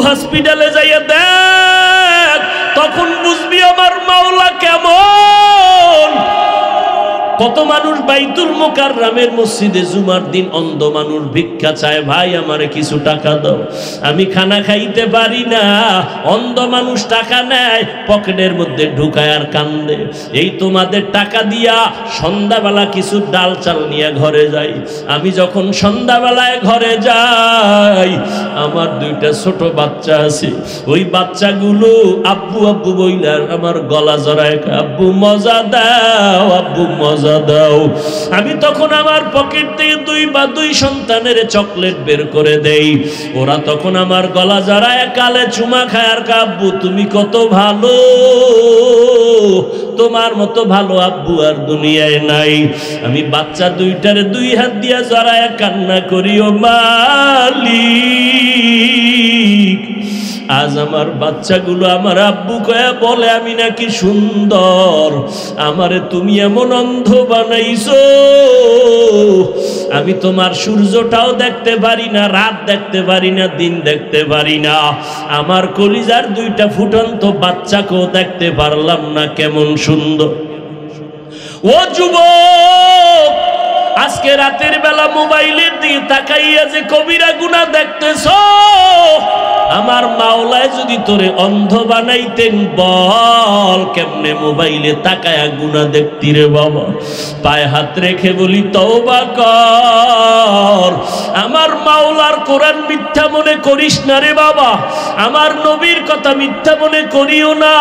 হসপিটালে যাইয়া দেখ, তখন বুঝবি আমার মাওলা কেমন। কত মানুষ বাইতুল মুকাররমের মসজিদে জুমার দিন অন্ধ মানুষ ভিক্ষা চায়, ভাই আমারে কিছু টাকা দাও, আমি খানা খাইতে পারি না। অন্ধ মানুষ টাকা নেয়, পকেটের মধ্যে ঢুকায় আর কান্দে। এই তোমাদের টাকা দিয়া সন্ধ্যাবেলা কিছু ডাল চাল নিয়ে ঘরে যাই। আমি যখন সন্ধ্যাবেলায় ঘরে যাই, আমার দুইটা ছোট বাচ্চা আছে, ওই বাচ্চাগুলো আব্বু আব্বু বইলার আমার গলা জড়ায়, আব্বু মজা দাও, আব্বু মজা দাও। আমি তখন আমার পকেট থেকে দুই সন্তানের চকলেট বের করে দেই। ওরা তখন আমার গলা জড়ায় কালে চুমা খায় আর আব্বু তুমি কত ভালো, তোমার মতো ভালো আব্বু আর দুনিয়ায় নাই। আমি বাচ্চা দুইটারে দুই হাত দিয়া জড়ায় কান্না করি, ও মালিক, আজ আমার বাচ্চাগুলো আমার আব্বু কয়া বলে আমি নাকি সুন্দর, আমারে তুমি এমন অন্ধ বানাইছো, আমি তোমার সূর্যটাও দেখতে পারি না, রাত দেখতে পারি না, দিন দেখতে পারি না। আমার কলিজার দুইটা ফুটন্ত বাচ্চাকেও দেখতে পারলাম না, কেমন সুন্দর। ও যুবক, আজকে রাতের বেলা মোবাইলের দিকে তাকাইয়া যে কবিরা গুনাহ দেখতেছো, আমার মাওলায় যদি তোরে অন্ধ বানাইতেন, বল কেমনে মোবাইলে তাকায়া গুনাহ দেখতি রে বাবা। পায়ে হাত রেখে বলি তওবা কর। আমার মাওলার কোরআন মিথ্যা মনে করিস না রে বাবা, আমার নবীর কথা মিথ্যা মনে করিও না।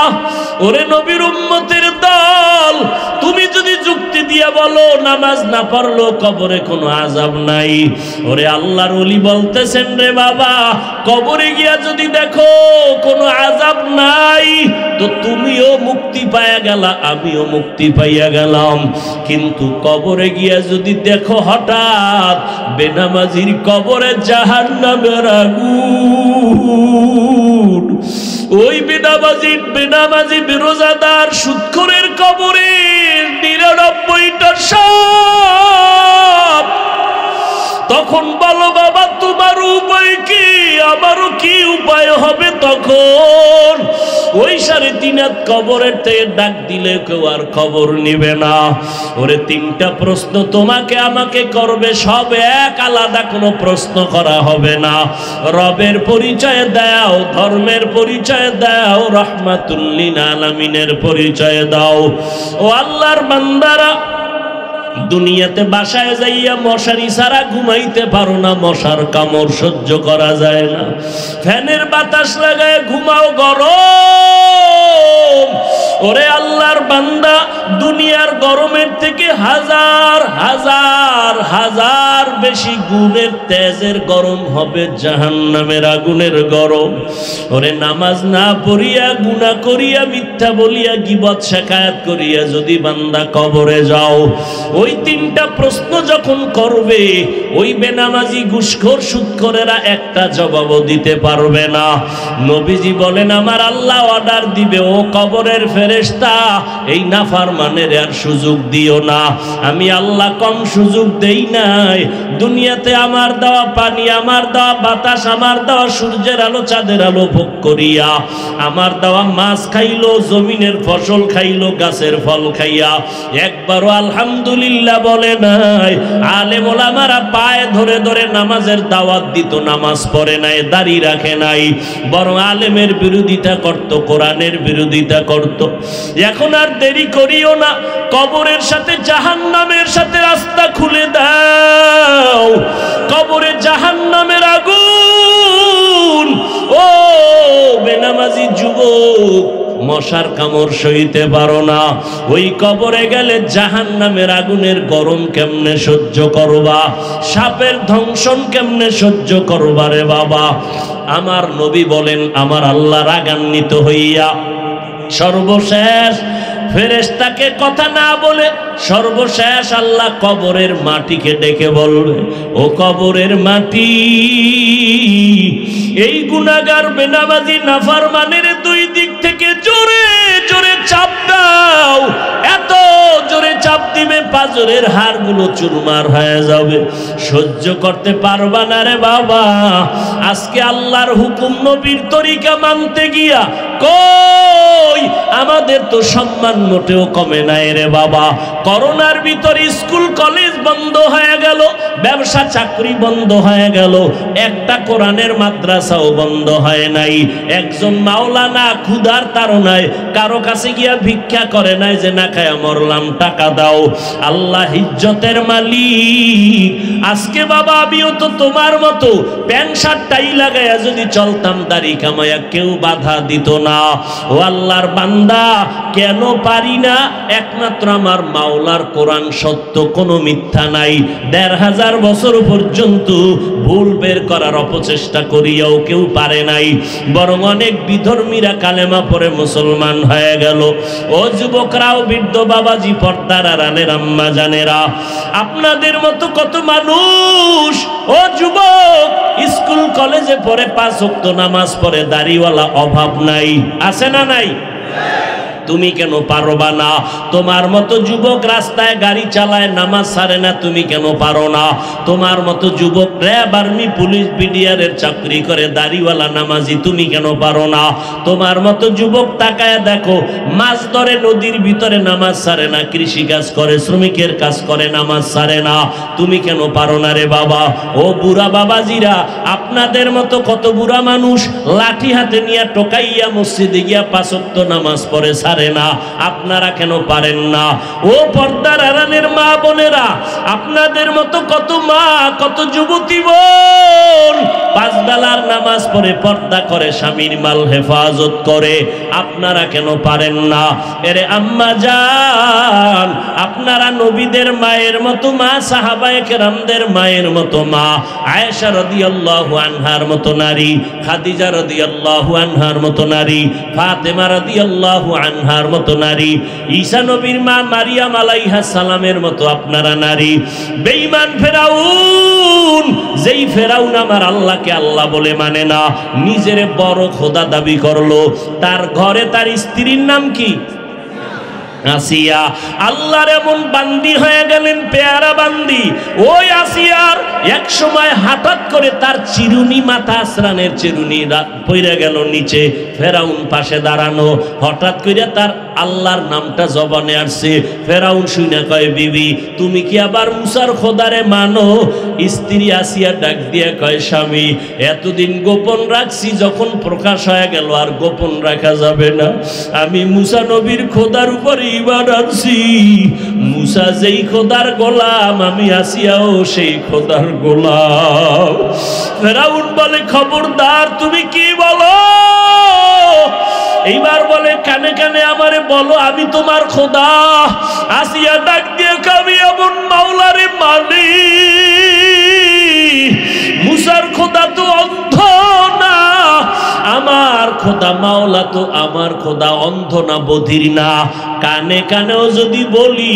ওরে নবীর উম্মতের দল, তুমি যদি যুক্তি দিয়া বলো নামাজ না পড়লো কবরে কোনো আযাব নাই, ওরে আল্লাহর ওলি বলতেছেন রে বাবা, কবরে গিয়া যদি দেখো কোনো আযাব নাই, তো তুমিও মুক্তি পাইয়া গেলা, আমিও মুক্তি পাইয়া গেলাম। কিন্তু কবরে গিয়া যদি দেখো হঠাৎ বেনামাজির কবরে জাহান্নামের আগুন, ওই বেনামাজি বেরোজাদার সুদখোরের কবরে ৯৯টা সাপ, তখন বলো বাবা তোমার উপায় কি, আমারও কি উপায় হবে? তখন ওই ৩.৫ হাত কবরের থেকে ডাক দিলে কেউ আর খবর নিবে না। ওরে ৩টা প্রশ্ন তোমাকে আমাকে করবে, সব এক, আলাদা কোনো প্রশ্ন করা হবে না। রবের পরিচয় দাও, ধর্মের পরিচয় দাও, রাহমাতুল লিল আলামিনের পরিচয় দাও। ও আল্লাহর বান্দারা, দুনিয়াতে বাসায় যাইয়া মশারি ছাড়া ঘুমাইতে পারো না, মশার কামড় সহ্য করা যায় না, ফ্যানের বাতাস লাগায় ঘুমাও গরম। ওরে আল্লাহর বান্দা, দুনিয়ার গরমের থেকে হাজার হাজার হাজার বেশি গুণের তেজের গরম হবে জাহান্নামের আগুনের গরম। ওরে নামাজ না পড়িয়া, গুনাহ করিয়া, মিথ্যা বলিয়া, গীবত শিকায়াত করিয়া যদি বান্দা কবরে যাও, ওই ৩টা প্রশ্ন যখন করবে, ওই বেনামাজি ঘুষখোর সুদখোরেরা একটা জবাবও দিতে পারবে না। নবীজি বলেন আমার আল্লাহ অর্ডার দিবে, ও কবরের ফেরেশতা, এই নাফরমানের আর সুযোগ দিও না। আমি আল্লাহ কম সুযোগ দেই নাই। দুনিয়াতে আমার দেওয়া পানি, আমার দেওয়া বাতাস, আমার দেওয়া সূর্যের আলো, চাঁদের আলো ভোগ করিয়া, আমার দেওয়া মাছ খাইলো, জমিনের ফসল খাইলো, গাছের ফল খাইয়া একবারও আলহামদুলিল্লাহ বলে নাই। আলেম ওলামারা পায়ে ধরে ধরে নামাজের দাওয়াত দিত, নামাজ পড়ে নাই, দাড়ি রাখে নাই, বরং আলেমের বিরোধিতা করত, কোরআনের বিরোধিতা করত। এখন আর দেরি করিও না, কবরের সাথে জাহান্নামের সাথে রাস্তা খুলে দাও। কবরে জাহান্নামের আগুন, ও বেনামাজি যুবক, মশার কামড় সইতে পারো না, ওই কবরে গেলে জাহান্নামের আগুনের গরম কেমনে সহ্য করবা, সাপের দংশন কেমনে সহ্য করবা রে বাবা। আমার নবী বলেন, আমার আল্লাহ রাগান্বিত হইয়া সর্বশেষ ফেরেশতাকে কথা না বলে সর্বশেষ আল্লাহ কবরের মাটিকে ডেকে বলবে, ও কবরের মাটি, এই গুনাহগার বেনামাজি নাফরমানের দুই দিক থেকে জোরে জোরে চাপ দাও, এত জোরে চাপ চাপ দিবে, পাঁজরের হাড়গুলো চুরমার হয়ে যাবে, সহ্য করতে পারবা না রে বাবা। আজকে আল্লাহর হুকুম নবীর তরিকা মানতে গিয়া কই আমাদের তো সম্মান মোটেও কমে নাই রে বাবা। করোনার ভিতর স্কুল কলেজ বন্ধ হয়ে গেল, ব্যবসা চাকরি বন্ধ হয়ে গেল, একটা কোরআনের মাদ্রাসাও বন্ধ হয় নাই। একজন মাওলানা ক্ষুধার তাড়নায় কারো কাছে গিয়া ভিক্ষা করে নাই যে না খায়া মরলাম, টাকা দাও। আল্লাহ ইজ্জতের মালিক। আজকে বাবা আমিও তো তোমার মতো প্যান্ট শার্ট টাই লাগাইয়া যদি চলতাম, দাড়ি কামাইয়া কেউ বাধা দিত না। ও আল্লাহর বান্দা, কেন পারি না? একমাত্র আমার মাওলার কোরআন সত্য, কোনো মিথ্যা নাই। ১৫০০ বছর পর্যন্ত ভুল বের করার অপচেষ্টা করিয়াও কেউ পারে নাই, বরং অনেক বিধর্মীরা কালেমা পড়ে মুসলমান হয়ে গেল। ও যুবকরাও, বৃদ্ধ বাবাজি, পর্দার আড়ালের আম্মা জানেরা, আপনাদের মতো কত মানুষ, ও যুবক, স্কুল কলেজে পড়ে ৫ ওয়াক্ত নামাজ পড়ে, দাড়িওয়ালা অভাব নাই, আছে না নাই? তুমি কেন পারবা না? তোমার মতো যুবক রাস্তায় গাড়ি চালায়, নামাজ ছাড়ে না, তুমি কেন পারো না? তোমার মতো যুবক র্যাব, আর্মি, পুলিশ, বিডিআরের চাকরি করে, দাড়িওয়ালা নামাজি, তুমি কেন পারো না? তোমার মতো যুবক তাকায় দেখো, মাছ ধরে নদীর ভিতরে, নামাজ ছাড়ে না, কৃষি কাজ করে, শ্রমিকের কাজ করে, নামাজ ছাড়ে না, তুমি কেন পারো না রে বাবা? ও বুড়া বাবাজিরা, আপনাদের মতো কত বুড়া মানুষ লাঠি হাতে নিয়ে টোকাইয়া মসজিদে গিয়া ৫ ওয়াক্ত নামাজ পড়ে, না, আপনারা কেন পারেন না? ও পর্দার আড়ালের মা বোনেরা, আপনাদের মতো কত মা, কত যুবতী বোন ৫ বেলার নামাজ পড়ে, পর্দা করে, স্বামীর মাল হেফাজত করে, আপনারা কেন পারেন না? এরে আম্মা জান, আপনারা নবীদের মায়ের মতো মা, সাহাবায়ে কেরামদের মায়ের মতো মা, আয়েশা রাদিয়াল্লাহু আনহার মতো নারী, খাদিজা রাদিয়াল্লাহু আনহার মতো নারী, ফাতেমা রাদিয়াল্লাহু আনহার মতো নারী, ঈসা নবীর মা মারিয়াম আলাইহিস সালামের মতো আপনারা নারী। বেঈমান ফেরাউন, যেই ফেরাউন আমার আল্লাহকে আল্লাহ বলে মানে না, নিজের বড় খোদা দাবি করলো, তার ঘরে তার স্ত্রীর নাম কি? আসিয়া। আল্লাহর এমন বান্দি হয়ে গেলেন, পেয়ারা বান্দি। ওই আসিয়ার এক সময় হঠাৎ করে তার চিরুনি, মাথা আসরানের চিরুনি পইরা গেল নিচে, ফেরাউন পাশে দাঁড়ানো, হঠাৎ করে তার আল্লাহর নামটা জবানে আসছে। ফেরাউন শুনে কয়, বিবি তুমি কি আবার মুসার খোদারে মানো? স্ত্রী আসিয়া ডাক দিয়ে কয়, স্বামী এতদিন গোপন রাখছি, যখন প্রকাশ হয়ে গেল আর গোপন রাখা যাবে না। আমি মুসা নবীর খোদার উপরে ঈমান আনছি। মুসা যেই খোদার গোলাম, আমি আসিয়াও সেই খোদার গোলাম। ফেরাউন বলে, খবরদার, তুমি কি বলো? এইবার বলে, কানে কানে আমারে বলো, আমি তোমার খোদা। আসিয়া ডাক দিয়ে, আমি এমন মাওলারে মানি, মুসার খোদা তো অন্ধ না, আমার খোদা মাওলা তো আমার খোদা অন্ধ না, বধির না। কানে কানেও যদি বলি,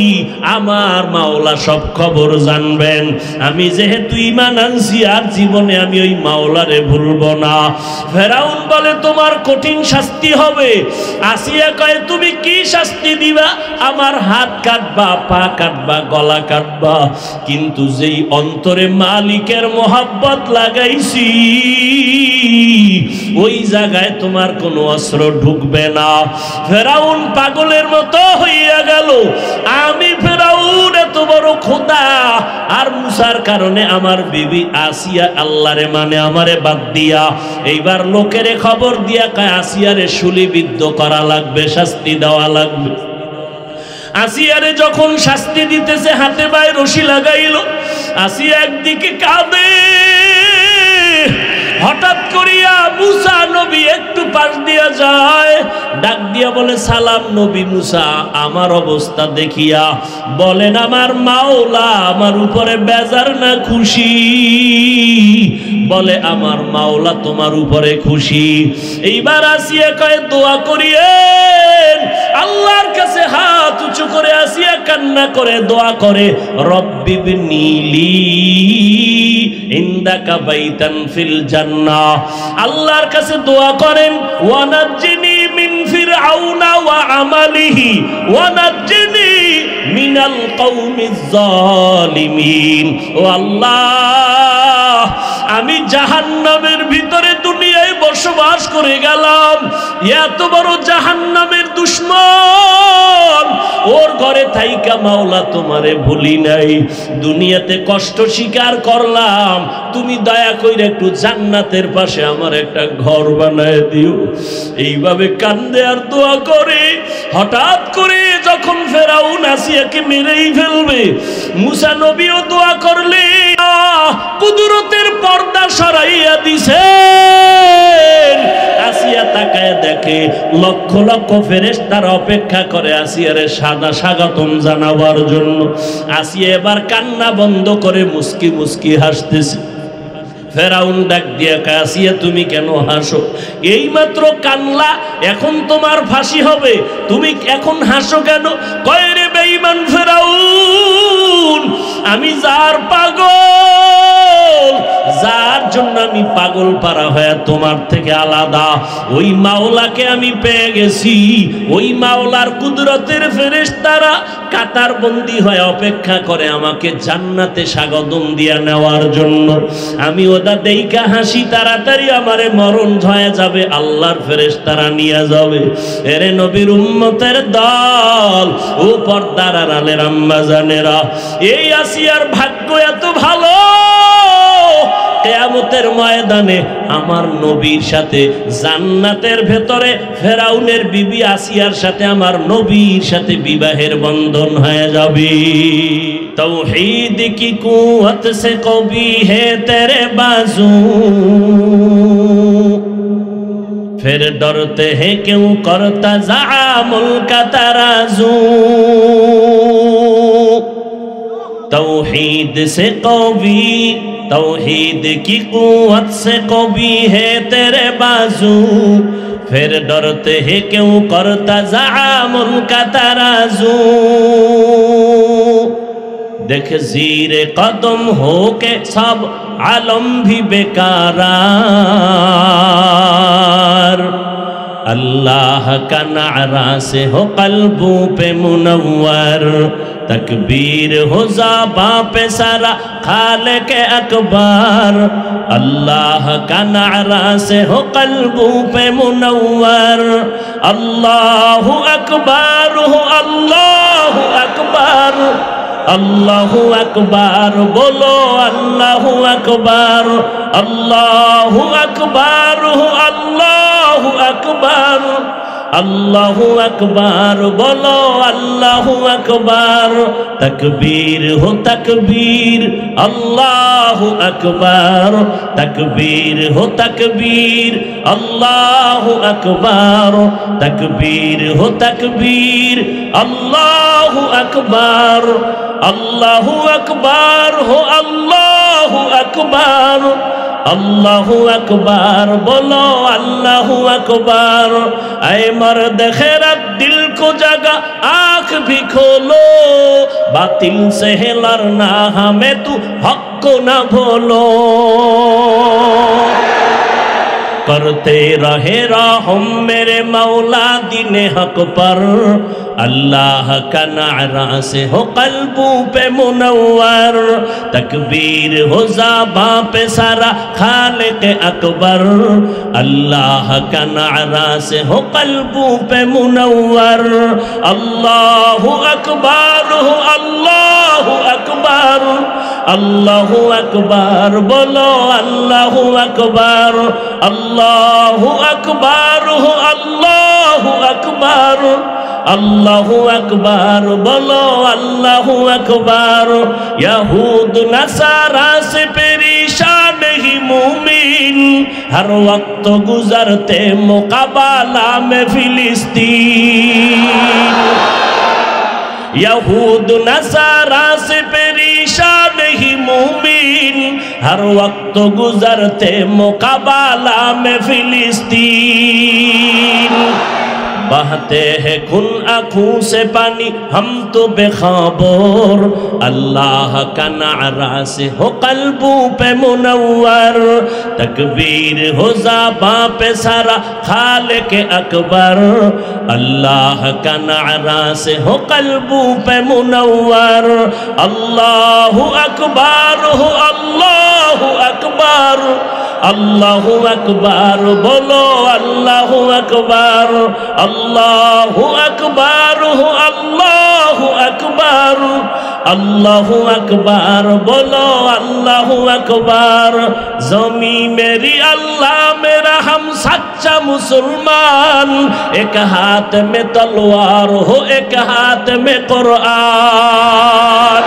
আমার মাওলা সব খবর জানবেন। আমি যেহেতু ঈমান আনছি, আর জীবনে আমি ওই মাওলারে ভুলবো না। ফেরাউন বলে, তোমার কঠিন শাস্তি হবে। আসিয়া কয়, তুমি কি শাস্তি দিবা? আমার হাত কাটবা, পা কাটবা, গলা কাটবা, কিন্তু যেই অন্তরে মালিকের মোহাব্বত লাগাইছি, ওই জায়গায় তোমার কোনো অস্ত্র ঢুকবে না। ফেরাউন পাগলের মতো হইয়া গেল। আমি ফেরাউন এত বড় খোদা, আর মুসার কারণে আমার বিবি আসিয়া আল্লাহরে মানে আমারে বাদ দিয়া। এইবার লোকেরে খবর দিয়া কয়, আসিয়ারে শুলিবিদ্ধ করা লাগবে, শাস্তি দেওয়া লাগবে। আসিয়ারে যখন শাস্তি দিতেছে, হাতে পায়ে রশি লাগাইল। আসিয়া একদিকে কাঁদে, হঠাৎ করিয়া মুসা নবী একটু পাশ দিয়া যায়, ডাক দিয়া বলে, সালাম নবী মুসা। আমার অবস্থা দেখিয়া বলেন, আমার মাওলা আমার উপরে বেজার না খুশি? বলে, আমার মাওলা তোমার উপরে খুশি। এইবার আসিয়া কয়, দোয়া করিয়েন। আল্লাহর কাছে হাত উঁচু করে আসিয়া কান্না করে দোয়া করে, রব্বি বিনিলি ইনদাকা বাইতান ফিল জান্নাহ। আল্লাহর কাছে দোয়া করেন, ওয়ানাজ্জিনি মিন ফিরআউনা ওয়া আমালিহি ওয়ানাজ্জিনি মিনাল কওমিজ জালিমিন। ও আল্লাহ, আমি জাহান্নামের ভিতরে দুনিয়ায় বসবাস করে গেলাম, এত বড় জাহান্নামের দুশমন, ওর ঘরে থাইকা মাওলা তোমারে ভুলি নাই, দুনিয়াতে কষ্ট স্বীকার করলাম, তুমি দয়া কইরা একটু জান্নাতের পাশে আমার একটা ঘর বানায় দিও। এইভাবে কান্দে আর দোয়া করে হঠাৎ করে যখন ফেরাউন আসিয়াকে মেরেই ফেলবে, মুসা নবীও দোয়া করলে কুদরতের পর্দা সরাইয়া দিছে। আসিয়া তাকায় দেখে লক্ষ লক্ষ ফেরেশতারা অপেক্ষা করে আসিয়ারে সাদা স্বাগতম জানাবার জন্য। আসিয়া এবার কান্না বন্ধ করে মুস্কি মুস্কি হাসতেছে। ফেরাউন ডাক দিয়া কয়, আসিয়া তুমি কেন হাসো? এইমাত্র কানলা, এখন তোমার ফাঁসি হবে, তুমি এখন হাসো কেন? কয় রে বেঈমান ফেরাউন, আমি যার পাগল, যার জন্য আমি পাগল পারা হয়ে তোমার থেকে আলাদা, ওই মাওলাকে আমি পেয়ে গেছি। ওই মাওলার কুদরতের ফেরেশতারা কাতার বন্দী হয়ে অপেক্ষা করে আমাকে জান্নাতে স্বাগতম দিয়া নেওয়ার জন্য। আমি ওটা দেইকা হাসি, তাড়াতাড়ি আমারে মরণ হয়ে যাবে, আল্লাহর ফেরেশতারা নিয়ে যাবে। এরে নবীর উম্মতের দল, ও পর্দার আড়ালের আম্মা জানেরা, এই আসিয়ার ভাগ্য এত ভালো, কিয়ামতের ময়দানে আমার নবীর সাথে জান্নাতের ভেতরে ফেরাউনের বিবি আসিয়ার সাথে আমার নবীর সাথে বিবাহের বন্ধন হয়ে যাবে। तौहीद की कुव्वत से कभी है तेरे बाजू, फिर डरते हैं क्यों करता ज़ामुल का तराजू। तौहीद से कभी, तौहीद की कुव्वत से कभी है तेरे बाजू, फिर डरते हैं क्यों करता ज़ामुल का तराजू। देख ज़ीरे कदम हो के सब आलम भी बेकारार, अल्लाह का नारा से हो कल्बों पे मुनव्वर, तकबीर हो ज़बां पे सारा खालिक अकबर, अल्लाह का नारा से हो कल्बों पे मुनव्वर, अल्लाहु अकबर हो अल्लाहु अकबर, अल्लाहु अकबर बोलो अल्लाहु अकबर, अल्लाहु अकबर हो अल्लाहु अकबर, अल्लाहु अकबर बोलो अल्लाहु अकबर, तकबीर हो तकबीर अल्लाहु अकबर, तकबीर हो तकबीर अल्लाहु अकबर, तकबीर हो तकबीर अल्लाहु अकबर, अल्लाहु अकबर हो अल्लाहु अकबर, अल्लाहु अकबर बोलो अल्लाहु अकबर। ऐ मर्द खैरत दिल को जगा आँख भी खोलो, बातिल से है लड़ना हमें तू हक को न भूलो, करते रहे रहम मेरे मौला दीने हक पर, अल्लाह का नारा से हो कल्बों पे मुनव्वर, तकबीर हो ज़बां पे सारा खालिक अकबर, अल्लाह का नारा से हो कल्बों पे मुनव्वर, अल्लाहु अकबर हो अल्लाहु अकबर, अल्लाहु अकबर बोलो अल्लाहु अकबर, अल्लाहु अकबर हो अल्लाहु अकबर, अल्लाहु अकबर बोलो अल्लाहु अकबर। यहूद नसारा से परेशान ही मुमिन हर वक्त गुजरते मुकाबला में फिलिस्तीन, यहूद नसारा से परेशान ही मुमिन हर वक्त गुजरते मुकाबला में फिलिस्तीन। बहते हैं खून आँखों से पानी हम तो बेखबर अल्लाह का नारा से हो कल्बों पे मुनव्वर तकबीर हो ज़बां पे सारा खालिक अकबर अल्लाह का नारा से हो कल्बों पे मुनव्वर अल्लाहु अकबर हो अल्लाहु अकबर अल्लाहु अकबर बोलो अल्लाहु अकबर अल्लाहु अकबर हो अल्लाहु अकबर अल्लाहु अकबर बोलो अल्लाहु अकबर ज़मी मेरी अल्लाह मेरा हम सच्चा मुसलमान एक हाथ में तलवार हो एक हाथ में कुरान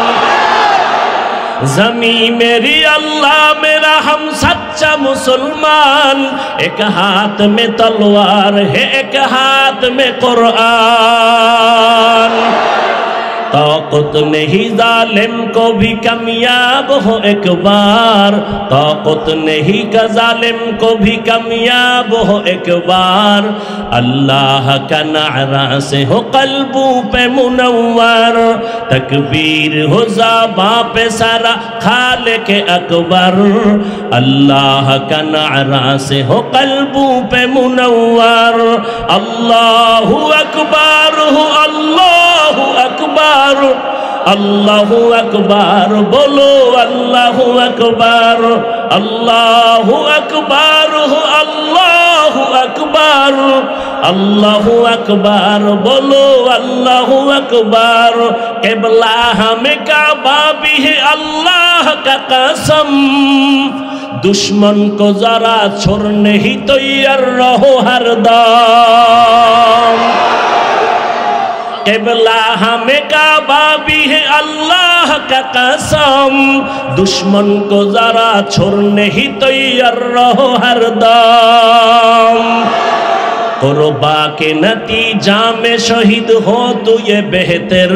ज़मी मेरी अल्लाह मेरा हम सच्चा मुसलमान एक हाथ में तलवार है एक हाथ में कुरान ताकत नहीं जालिम को भी कामयाब हो एक बार ताकत नहीं का जालिम को भी कामयाब हो एक बार अल्लाह का नारा से हो कल्बों पे मुनव्वर तकबीर हो ज़बां पे सारा खालिक अकबर अल्लाह का नारा से हो कल्बों पे मुनव्वर अल्लाहु अकबर हो अल्लाहु अकबर अल्लाहु अकबर बोलो अल्लाहु अकबर अल्लाहु अकबर हो अल्लाहु अकबर अल्लाहु अकबर बोलो अल्लाहु अकबर क़िबला हमें काबा भी है अल्लाह का कसम दुश्मन को जरा छोड़ने ही तैयार रहो हरदम क़िबला हमें काबा भी है अल्लाह का कसम दुश्मन को जरा छोड़ने ही तैयार रहो हरदम कुर्बा के नतीजा में शहीद हो तो ये बेहतर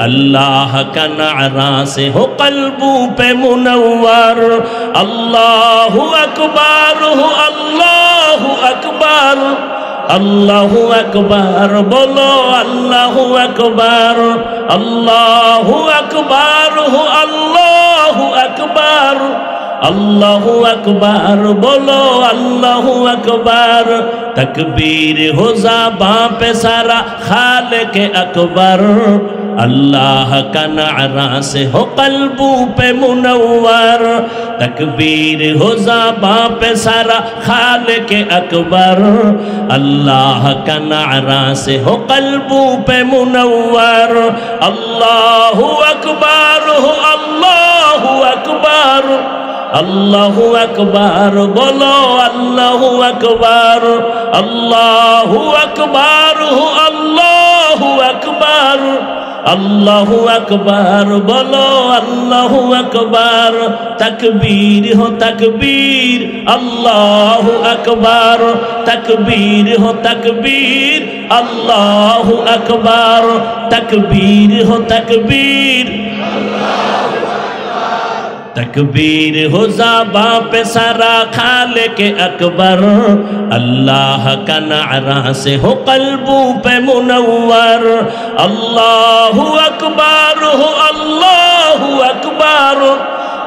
अल्लाह का नारा से हो कल्बों पे मुनव्वर अल्लाहु अकबर हो अल्लाहु अकबर अल्लाहु अकबर बोलो अल्लाहु अकबर अल्लाहु अकबर हो अल्लाहु अकबर अल्लाहु अकबर बोलो अल्लाहु अकबर तकबीर हो ज़बां पे सारा खालिक अकबर अल्लाह का नारा से हो कल्बों पे मुनव्वर तकबीर हो ज़बां पे सारा खालिक अकबर अल्लाह का नारा से हो कल्बों पे मुनव्वर अल्लाहु अकबर हो अल्लाहु अकबर अल्लाहु अकबर बोलो अल्लाहु अकबर अल्लाहु अकबर हो अल्लाहु अकबर अल्लाहु अकबर बोलो अल्लाहु अकबर तकबीर हो तकबीर अल्लाहु अकबर तकबीर हो तकबीर अल्लाहु अकबर तकबीर हो तकबीर तकबीर हो ज़बां पे सारा खालिक अकबर अल्लाह का नारा से हो कल्बों पे मुनव्वर अल्लाहु अकबर हो अल्लाहु अकबर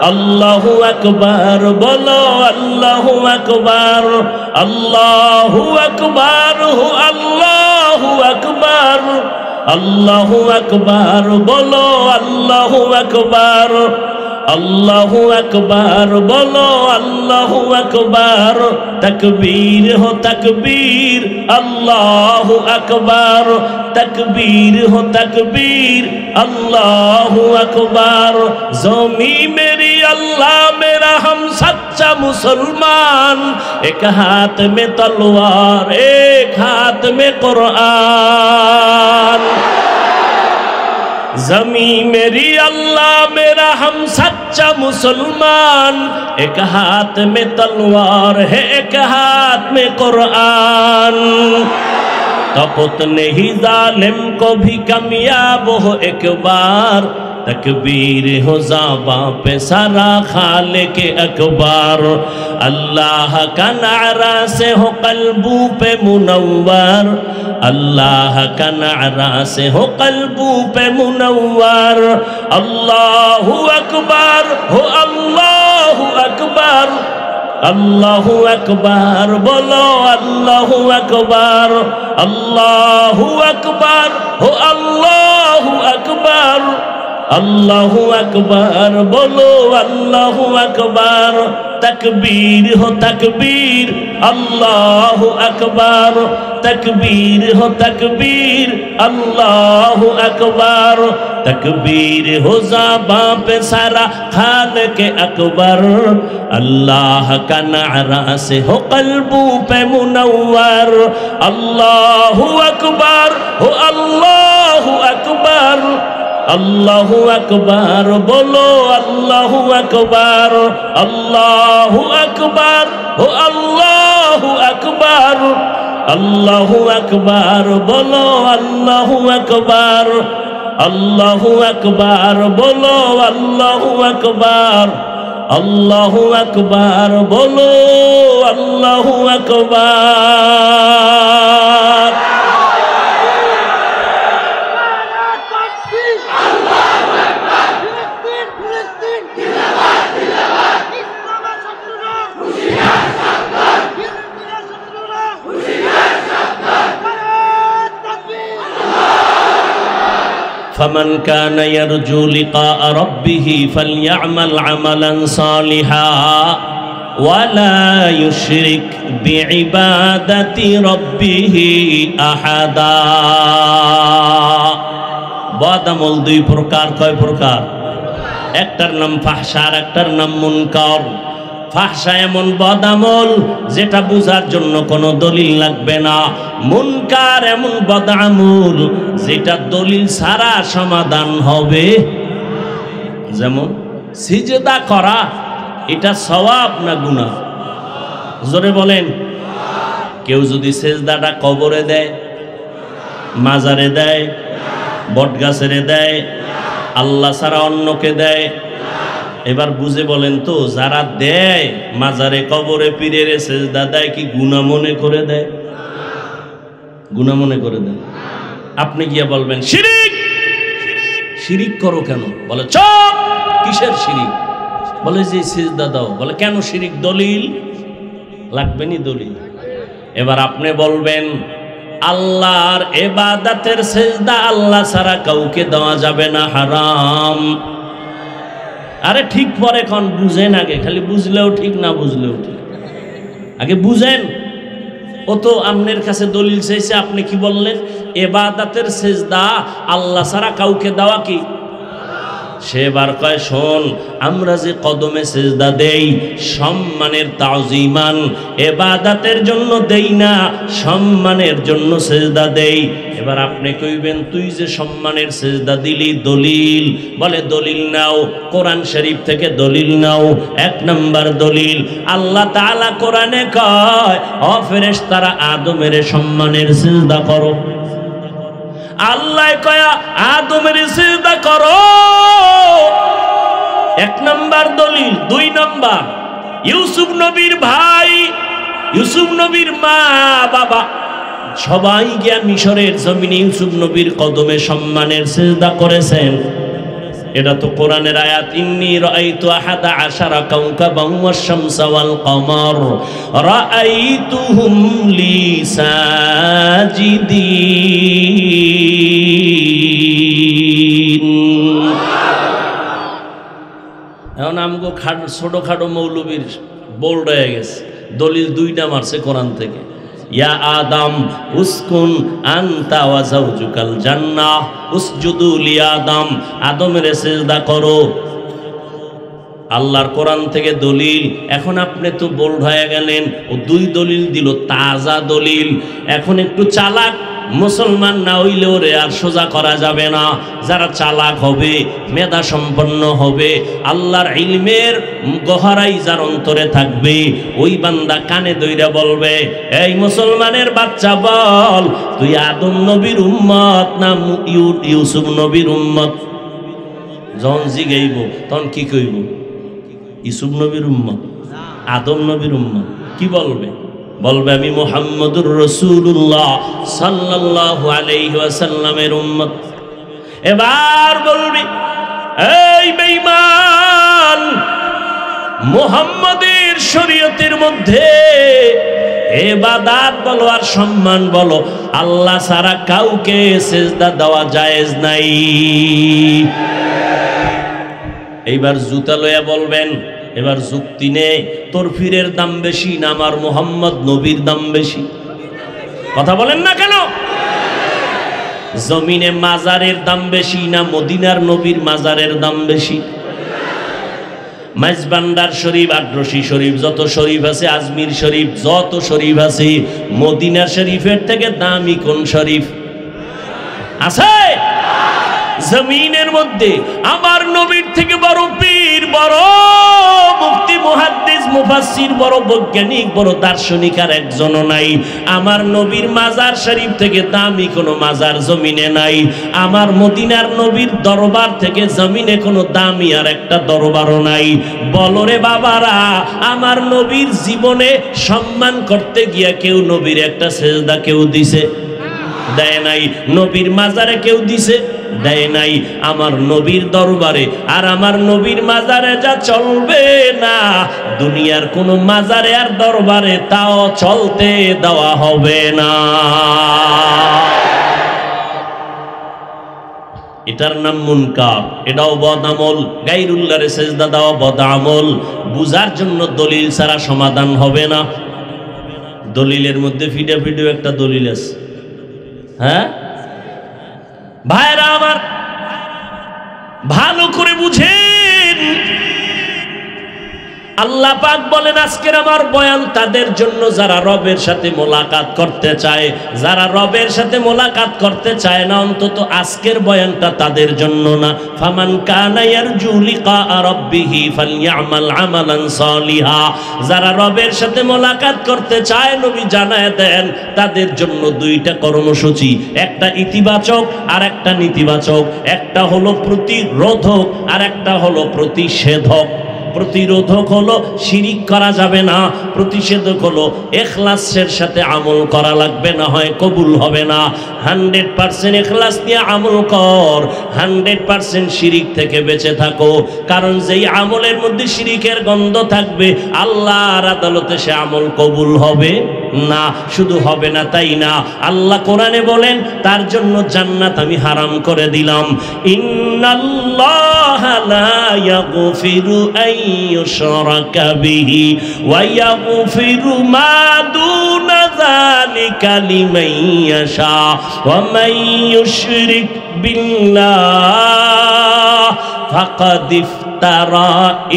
अल्लाहु अकबर बोलो अल्लाहु अकबर अल्लाहु अकबर हो अल्लाहु अकबर अल्लाहु अकबर बोलो अल्लाहु अकबर अल्लाहु अकबर बोलो अल्लाहु अकबर तकबीर हो तकबीर अल्लाहु अकबर तकबीर हो तकबीर अल्लाहु अकबर ज़मी मेरी अल्लाह मेरा हम सच्चा मुसलमान एक हाथ में तलवार एक हाथ में कुरान ज़मी मेरी अल्लाह मेरा हम सच्चा मुसलमान एक हाथ में तलवार है एक हाथ में कुरान ताकत नहीं जालिम को भी कामयाब हो एक बार तकबीर हो ज़बां पे सारा खालिक अकबर। अल्लाह का नारा से हो क़ल्बों पे मुनव्वर, अल्लाह का नारा से हो क़ल्बों पे मुनव्वर। अल्लाहु अकबर हो अल्लाहु अकबर, अल्लाहु अकबर बोलो अल्लाहु अकबर, अल्लाहु अकबर हो अल्लाहु अकबर, अल्लाहु अकबर बोलो अल्लाहु अकबर। तकबीर हो तकबीर, अल्लाहु अकबर, तकबीर हो तकबीर, अल्लाहु अकबर, तकबीर हो ज़बां पे सारा खालिक अकबर। अल्लाह का नारा से हो क़ल्बों पे मुनव्वर। अल्लाहु अकबर हो अल्लाहु अकबर, अल्लाहु अकबर बोलो अल्लाहु अकबर, अल्लाहु अकबर हो अल्लाहु अकबर, अल्लाहु अकबर बोलो अल्लाहु अकबर, अल्लाहु अकबर बोलो अल्लाहु अकबर, अल्लाहु अकबर बोलो अल्लाहु अकबर। फमन कान यरजू लिक़ा रब्बिही फलयअमल अमलन सालिहा वला युश्रिक बिइबादति रब्बिही अहदा। बद আমল দুই প্রকার, কয় প্রকার? একটার নাম ফাহশা আর একটার নাম মুনকার। ফাহশা এমন বদ আমল যেটা বুঝার জন্য কোনো দলিল লাগবে না, মুনকার এমন বদ আমল যেটা দলিল ছাড়া সমাধান হবে। যেমন সিজদা করা, এটা সওয়াব না গুনাহ? জোরে বলেন। কেউ যদি সিজদাটা কবরে দেয়, মাজারে দেয়, বটগাছেরে দেয়, আল্লাহ ছাড়া অন্যকে দেয়, এবার বুঝে বলেন তো, যারা দেয় মাজারে কবরে পীরের সিজদা দেয় কি গুনাহ মনে করে দেয়? গুনাহ মনে করে দেয়। আপনি গিয়ে বলবেন শিরিক, শিরিক করো কেন? বলে চুপ, কিসের শিরিক? বলে যে সিজদা দাও। বলে কেন শিরিক? দলিল লাগবে নি দলিল। এবার আপনি বলবেন আল্লাহর ইবাদতের সিজদা আল্লাহ ছাড়া কাউকে দেওয়া যাবে না, হারাম। আরে ঠিক পরে কোন বুঝেন, আগে খালি বুঝলেও ঠিক না বুঝলেও ঠিক, আগে বুঝেন। ও তো আপনার কাছে দলিল চাইছে, আপনি কি বললেন? ইবাদতের সিজদা আল্লাহ ছাড়া কাউকে দেওয়া কি? সে এবার কয় শোন, আমরা যে কদমে সিজদা দেই সম্মানের তাওজিমান, ইবাদতের জন্য দেই না, সম্মানের জন্য সিজদা দেই। এবার আপনি কইবেন তুই যে সম্মানের সিজদা দিলি, দলিল? বলে দলিল নাও, কোরআন শরীফ থেকে দলিল নাও। এক নাম্বার দলিল, আল্লাহ তাআলা কোরআনে কয় ও ফেরেশতারা আদমের সম্মানের সিজদা করো। আল্লাহ কয়া আদমের সিজদা করো, এক নাম্বার দলিল। দুই নাম্বার, ইউসুফ নবীর ভাই, ইউসুফ নবীর মা বাবা সবাই গিয়া মিশরের জমিনে ইউসুফ নবীর কদমে সম্মানের সিজদা করেছেন। এটা তো কোরআনের আয়াত, ইন্নী রাআইতু আহাদা আশারা কাওকাবান ওয়াশ-শামসা ওয়াল কমার রাআইতুহুম লি সাজিদিন। এখন আমগো ছোটখাটো মৌলবীর বোল্ড হয়ে গেছে, দলিল দুইটা মারছে কোরআন থেকে। ইয়া আদম উসকুন আনতা ওয়া যাওজুকাল জান্নাহ উসজুদু লি আদম, আদমের সিজদা করো। আল্লাহর কোরআন থেকে দলিল। এখন আপনি তো বোল্ড হয়ে গেলেন, ও দুই দলিল দিল, তাজা দলিল। এখন একটু চালাক মুসলমান না হইলে ওরে আর সোজা করা যাবে না। যারা চালাক হবে, মেধা সম্পন্ন হবে, আল্লাহর ইলমের গহরাই যার অন্তরে থাকবে, ওই বান্দা কানে দইরা বলবে, এই মুসলমানের বাচ্চা বল, তুই আদম নবীর উম্মত না ইউসুফ নবীর উম্মত? যখন জিগাইব তখন কি কইব? ইসুফ নবীর উম্মত, আদম নবীর উম্মত। কি বলবে? বলবে আমি মুহাম্মদুর রাসূলুল্লাহ সাল্লাল্লাহু আলাইহি ওয়াসাল্লামের উম্মত। এবার বলবি, এই বেঈমান, মুহাম্মাদের শরীয়তের মধ্যে ইবাদত বলো আর সম্মান বলো, আল্লাহ ছাড়া কাউকে সিজদা দেওয়া জায়েজ নাই। এইবার জুতা লইয়া বলবেন, এবার যুক্তি নেই, তোর পীরের দাম বেশি না আমার মুহাম্মদ নবীর দাম বেশি? কথা বলেন না কেন? জমিনে মাজারের দাম বেশি না মদিনার নবীর মাজারের দাম বেশি? মাইজবান্ডার শরীফ, আদ্রসি শরীফ, যত শরীফ আছে, আজমির শরীফ, যত শরীফ আছে, মদিনা শরীফের থেকে দামি কোন শরীফ আছে? জমিনের মধ্যে আমার নবীর থেকে বড় পীর, বড় মুফতি, মুহাদ্দিস, মুফাসসির, বড় বৈজ্ঞানিক, বড় দার্শনিক আর একজনও নাই। আমার নবীর মাজার শরীফ থেকে দামি কোনো মাজার জমিনে নাই। আমার মদিনার নবীর দরবার থেকে জমিনে কোনো দামি আর একটা দরবারও নাই। বলরে বাবারা, আমার নবীর জীবনে সম্মান করতে গিয়া কেউ নবীর একটা সেজদা কেউ দিছে? দেয় নাই। নবীর মাজারে কেউ দিছে? দেয় নাই। আমার নবীর দরবারে আর আমার নবীর মাজারে যা চলবে না, দুনিয়ার কোন মাজারে আর দরবারে তাও চলতে দেওয়া হবে না। এটার নাম মুনকার, এটাও বদ আমল। গায়রুল্লাহরে সেজদা দেওয়া বদ আমল। বুঝার জন্য দলিল ছাড়া সমাধান হবে না। দলিলের মধ্যে ফিডে ফিডে একটা দলিল আছে। হ্যাঁ ভাইরা আমার, ভালো করে বুঝেন। আল্লাহ পাক বলেন, আজকের আমার বয়ান তাদের জন্য যারা রবের সাথে মোলাকাত করতে চায়। যারা রবের সাথে মোলাকাত করতে চায় না, অন্তত আজকের বয়ানটা তাদের জন্য না। ফামান কানা ইয়ারজু লিকা রাব্বিহি ফালইআমাল আমালান সালিহা। যারা রবের সাথে মোলাকাত করতে চায়, নবী জানায় দেন তাদের জন্য দুইটা কর্মসূচি, একটা ইতিবাচক আর একটা নেতিবাচক। একটা হলো প্রতিরোধক আর একটা হলো প্রতিষেধক। প্রতিরোধক হলো শিরিক করা যাবে না, প্রতিষেধক হলো ইখলাসের সাথে আমল করা লাগবে, না হয় কবুল হবে না। 100% ইখলাস নিয়ে আমল কর, 100% শিরিক থেকে বেঁচে থাকো। কারণ যেই আমলের মধ্যে শিরিকের গন্ধ থাকবে, আল্লাহর আদালতে সে আমল কবুল হবে না। শুধু হবে না তাই না, আল্লাহ কোরআনে বলেন তার জন্য জান্নাত আমি হারাম করে দিলাম। ইন্নাল্লাহা লা ইয়াগফিরু আন ইউশরাকা বিহি ওয়া ইয়াগফিরু মা দুনা যালিকা লিমান ইয়াশা ওয়া মান ইউশরিক বিল্লাহ ফাকাদ ইফতারা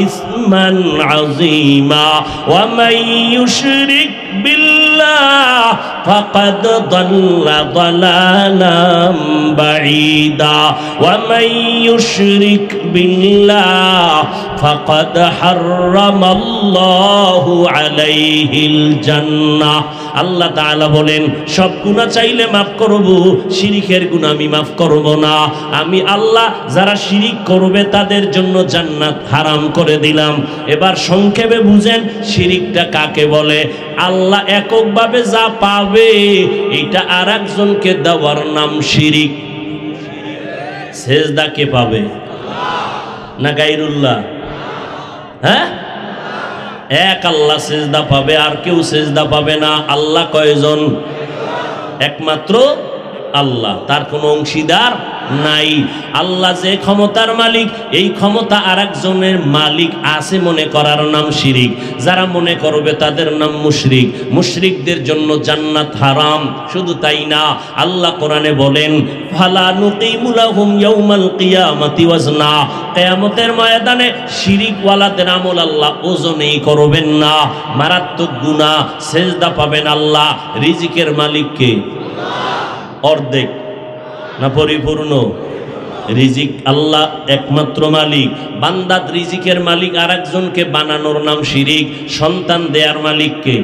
ইসমান আযীমা ওয়া মান ইউশরিক বিল্লাহ ফাকাদ দাল্লা দালালাম বাঈদা ওয়া মান ইউশরিক বিল্লাহ ফাকাদ হারামাল্লাহু আলাইহিল জান্নাহ। আল্লাহ তাআলা বলেন, সব গুনাহ চাইলে মাফ করব, শিরিকের গুনাহ আমি মাফ করব না। আমি আল্লাহ যারা শিরিক করবে তাদের জন্য জান্নাত হারাম করে দিলাম। এবার সংক্ষেপে বুঝেন শিরিকটা কাকে বলে। আল্লাহ এককভাবে যা পাবে এটা আর একজনকে দেওয়ার নাম শিরিক। সেজদা কে পাবে? না গায়রুল্লাহ? হ্যাঁ, এক আল্লাহ সেজদা পাবে, আর কেউ সেজদা পাবে না। আল্লাহ কয়জন? একমাত্র আল্লাহ, তার কোনো অংশীদার নাই। আল্লাহ যে ক্ষমতার মালিক, এই ক্ষমতা আর একজনের মালিক আছে মনে করার নাম শিরিক। যারা মনে করবে তাদের নাম মুশরিক। মুশরিকদের জন্য জান্নাত হারাম। শুধু তাই না, আল্লাহ কোরআনে বলেন, ফালা নুকিমু লাহুম ইয়াউমাল কিয়ামাতি ওয়াজনা। কিয়ামতের ময়দানে শিরিকওয়ালাদের আমল আল্লাহ ওজনেই করবেন না। মারাত্মক গুনাহ। সেজদা পাবেন আল্লাহ। রিজিকের মালিক কে? অর্ধেক না পরিপূর্ণ? রিজিক আল্লাহ একমাত্র মালিক। বান্দাত রিজিকের মালিক আর একজনকে বানানোর নাম শিরিক। সন্তান দেয়ার মালিক কে?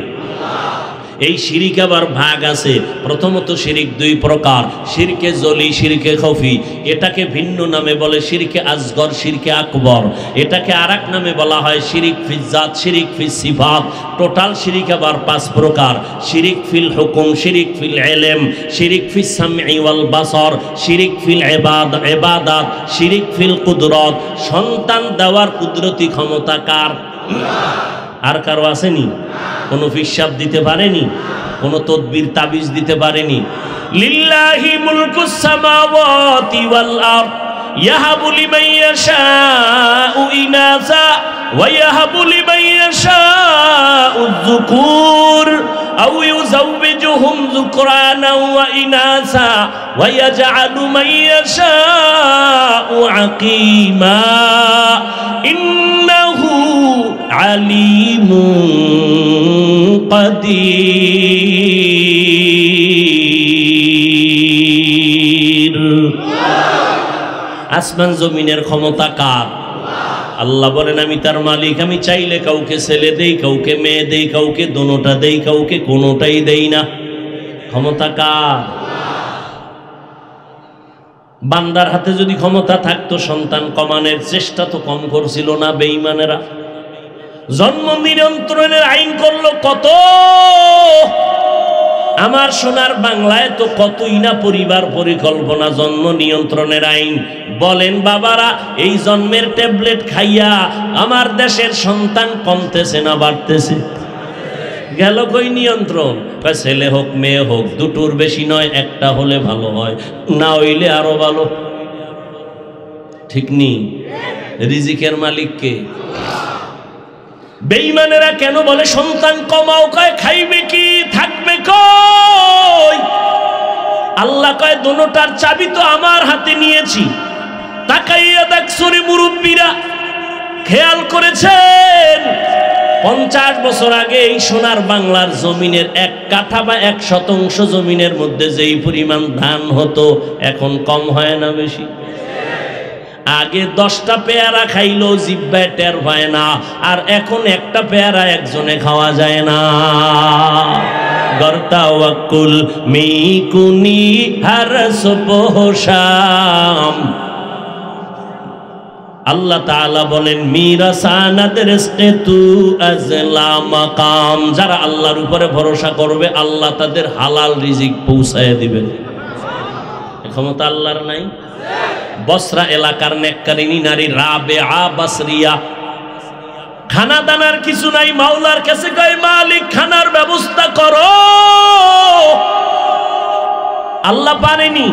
এই শিরিক আবার ভাগ আছে। প্রথমত শিরিক দুই প্রকার, শিরকে জলি, শিরকে খফি। এটাকে ভিন্ন নামে বলে শিরকে আসগর, শিরকে আকবর। এটাকে আরেক নামে বলা হয় শিরিক ফিজ্জাত, শিরিক ফিস সিফাত। টোটাল শিরিক আবার পাঁচ প্রকার: শিরিক ফিল হুকুম, শিরিক ফিল ইলম, শিরিক ফিস সামঈ ওয়াল বাসর, শিরিক ফিল ইবাদাত, শিরিক ফিল কুদরত। সন্তান দেওয়ার কুদরতি ক্ষমতা কার? আর কারো আসেনি? কোনো ফিসাব দিতে পারেনি, কোনো তদবির তাবিজ দিতে পারেনি। লিল্লাহি মুলকুস সামাওয়াতি ওয়াল আরদ ইয়াহাবু লিমান ইয়াশাউ ইনাসা ওয়া ইয়াহাবু লিমান ইয়াশাউ যুকুর আও ইউযাওবিজুহুম যুকরানা ওয়া ইনাসা ওয়া ইয়াজআলু মান ইয়াশাউ আকীমা ইন্নাহু আলিমুন কাদির। আসমান জমিনের ক্ষমতা কার? আল্লাহ বলেন আমি তার মালিক। আমি চাইলে কাউকে ছেলে দেই, কাউকে মেয়ে দেই, কাউকে দোনোটা দেই, কাউকে কোনোটাই দেই না। ক্ষমতা কার? বান্দার হাতে যদি ক্ষমতা থাকতো সন্তান কমানোর চেষ্টা তো কম করছিল না বেঈমানেরা। জন্ম নিয়ন্ত্রণের আইন করলো কত! আমার সোনার বাংলায় তো কতই না পরিবার পরিকল্পনা, জন্ম নিয়ন্ত্রণের আইন। বলেন বাবারা, এই জন্মের ট্যাবলেট খাইয়া আমার দেশের সন্তান কমতেছে না বাড়তেছে? গেল কই নিয়ন্ত্রণ? ছেলে হোক মেয়ে হোক, দুটোর বেশি নয়, একটা হলে ভালো হয়, না হইলে আরো ভালো। ঠিক নেই? রিজিকের মালিক কে? বেঈমানেরা কেন বলে সন্তান কমাও? কয় খাইবে কি, থাকবে কই? আল্লাহ কয় দোনোটার চাবি তো আমার হাতে নিয়েছি। তাকাইয়া দেখছরে মুরব্বীরা, খেয়াল করেছেন 50 বছর আগে এই সোনার বাংলার জমিনের 1 কাঠা বা 1 শতাংশ জমিনের মধ্যে যেই পরিমাণ ধান হতো, এখন কম হয় না বেশি? আগে 10টা পেয়ারা খাইলো জিব্বায় টের পায় না, আর এখন একটা পেয়ারা একজনে খাওয়া যায় না। গরতাওয়াক্কুল মিকুনি হার সুবহাম। আল্লাহ তাআলা বলেন মিরাসানাদের রিজকে তু আজলা মাকাম। যারা আল্লাহর উপরে ভরসা করবে আল্লাহ তাদের হালাল রিজিক পৌঁছায় দিবেন। ক্ষমতা আল্লাহর নাই? বসরা এলাকার নেককারিনী নারী রাবেয়া বসরিয়া, খানা দানার কিছু নাই, মাওলার কাছে কয় মালিক খানার ব্যবস্থা করো। আল্লাহ পারেনি।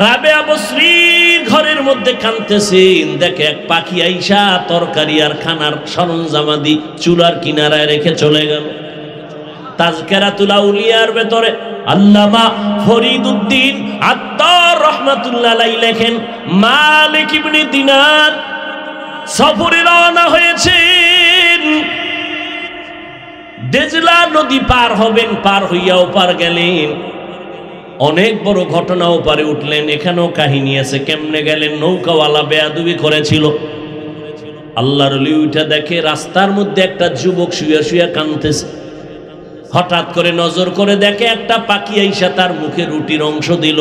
রাবেয়া বসরির ঘরের মধ্যে কাঁদতেছেন, দেখে এক পাখি আইসা তরকারি আর খানার সরঞ্জামাদি চুলার কিনারায় রেখে চলে গেল। তাজকিরাতুল আউলিয়ার ভেতরে আল্লামা ফরিদউদ্দিন আত্তার রাহমাতুল্লাহ আলাইহি লেখেন, মালিক ইবনে দিনার সফরে রওনা হয়েছেন। দেজলা নদী পার হবেন, পার হইয়া ওপার গেলেন। অনেক বড় ঘটনা, ওপারে উঠলেন। এখানেও কাহিনী আছে, কেমনে গেলেন? নৌকাওয়ালা বেয়াদবি করেছিল। আল্লাহর ওলি উঠা দেখে রাস্তার মধ্যে একটা যুবক শুয়ে শুয়ে কাঁদতেছে। হঠাৎ করে নজর করে দেখে একটা পাখি আইসা তার মুখে রুটির অংশ দিল,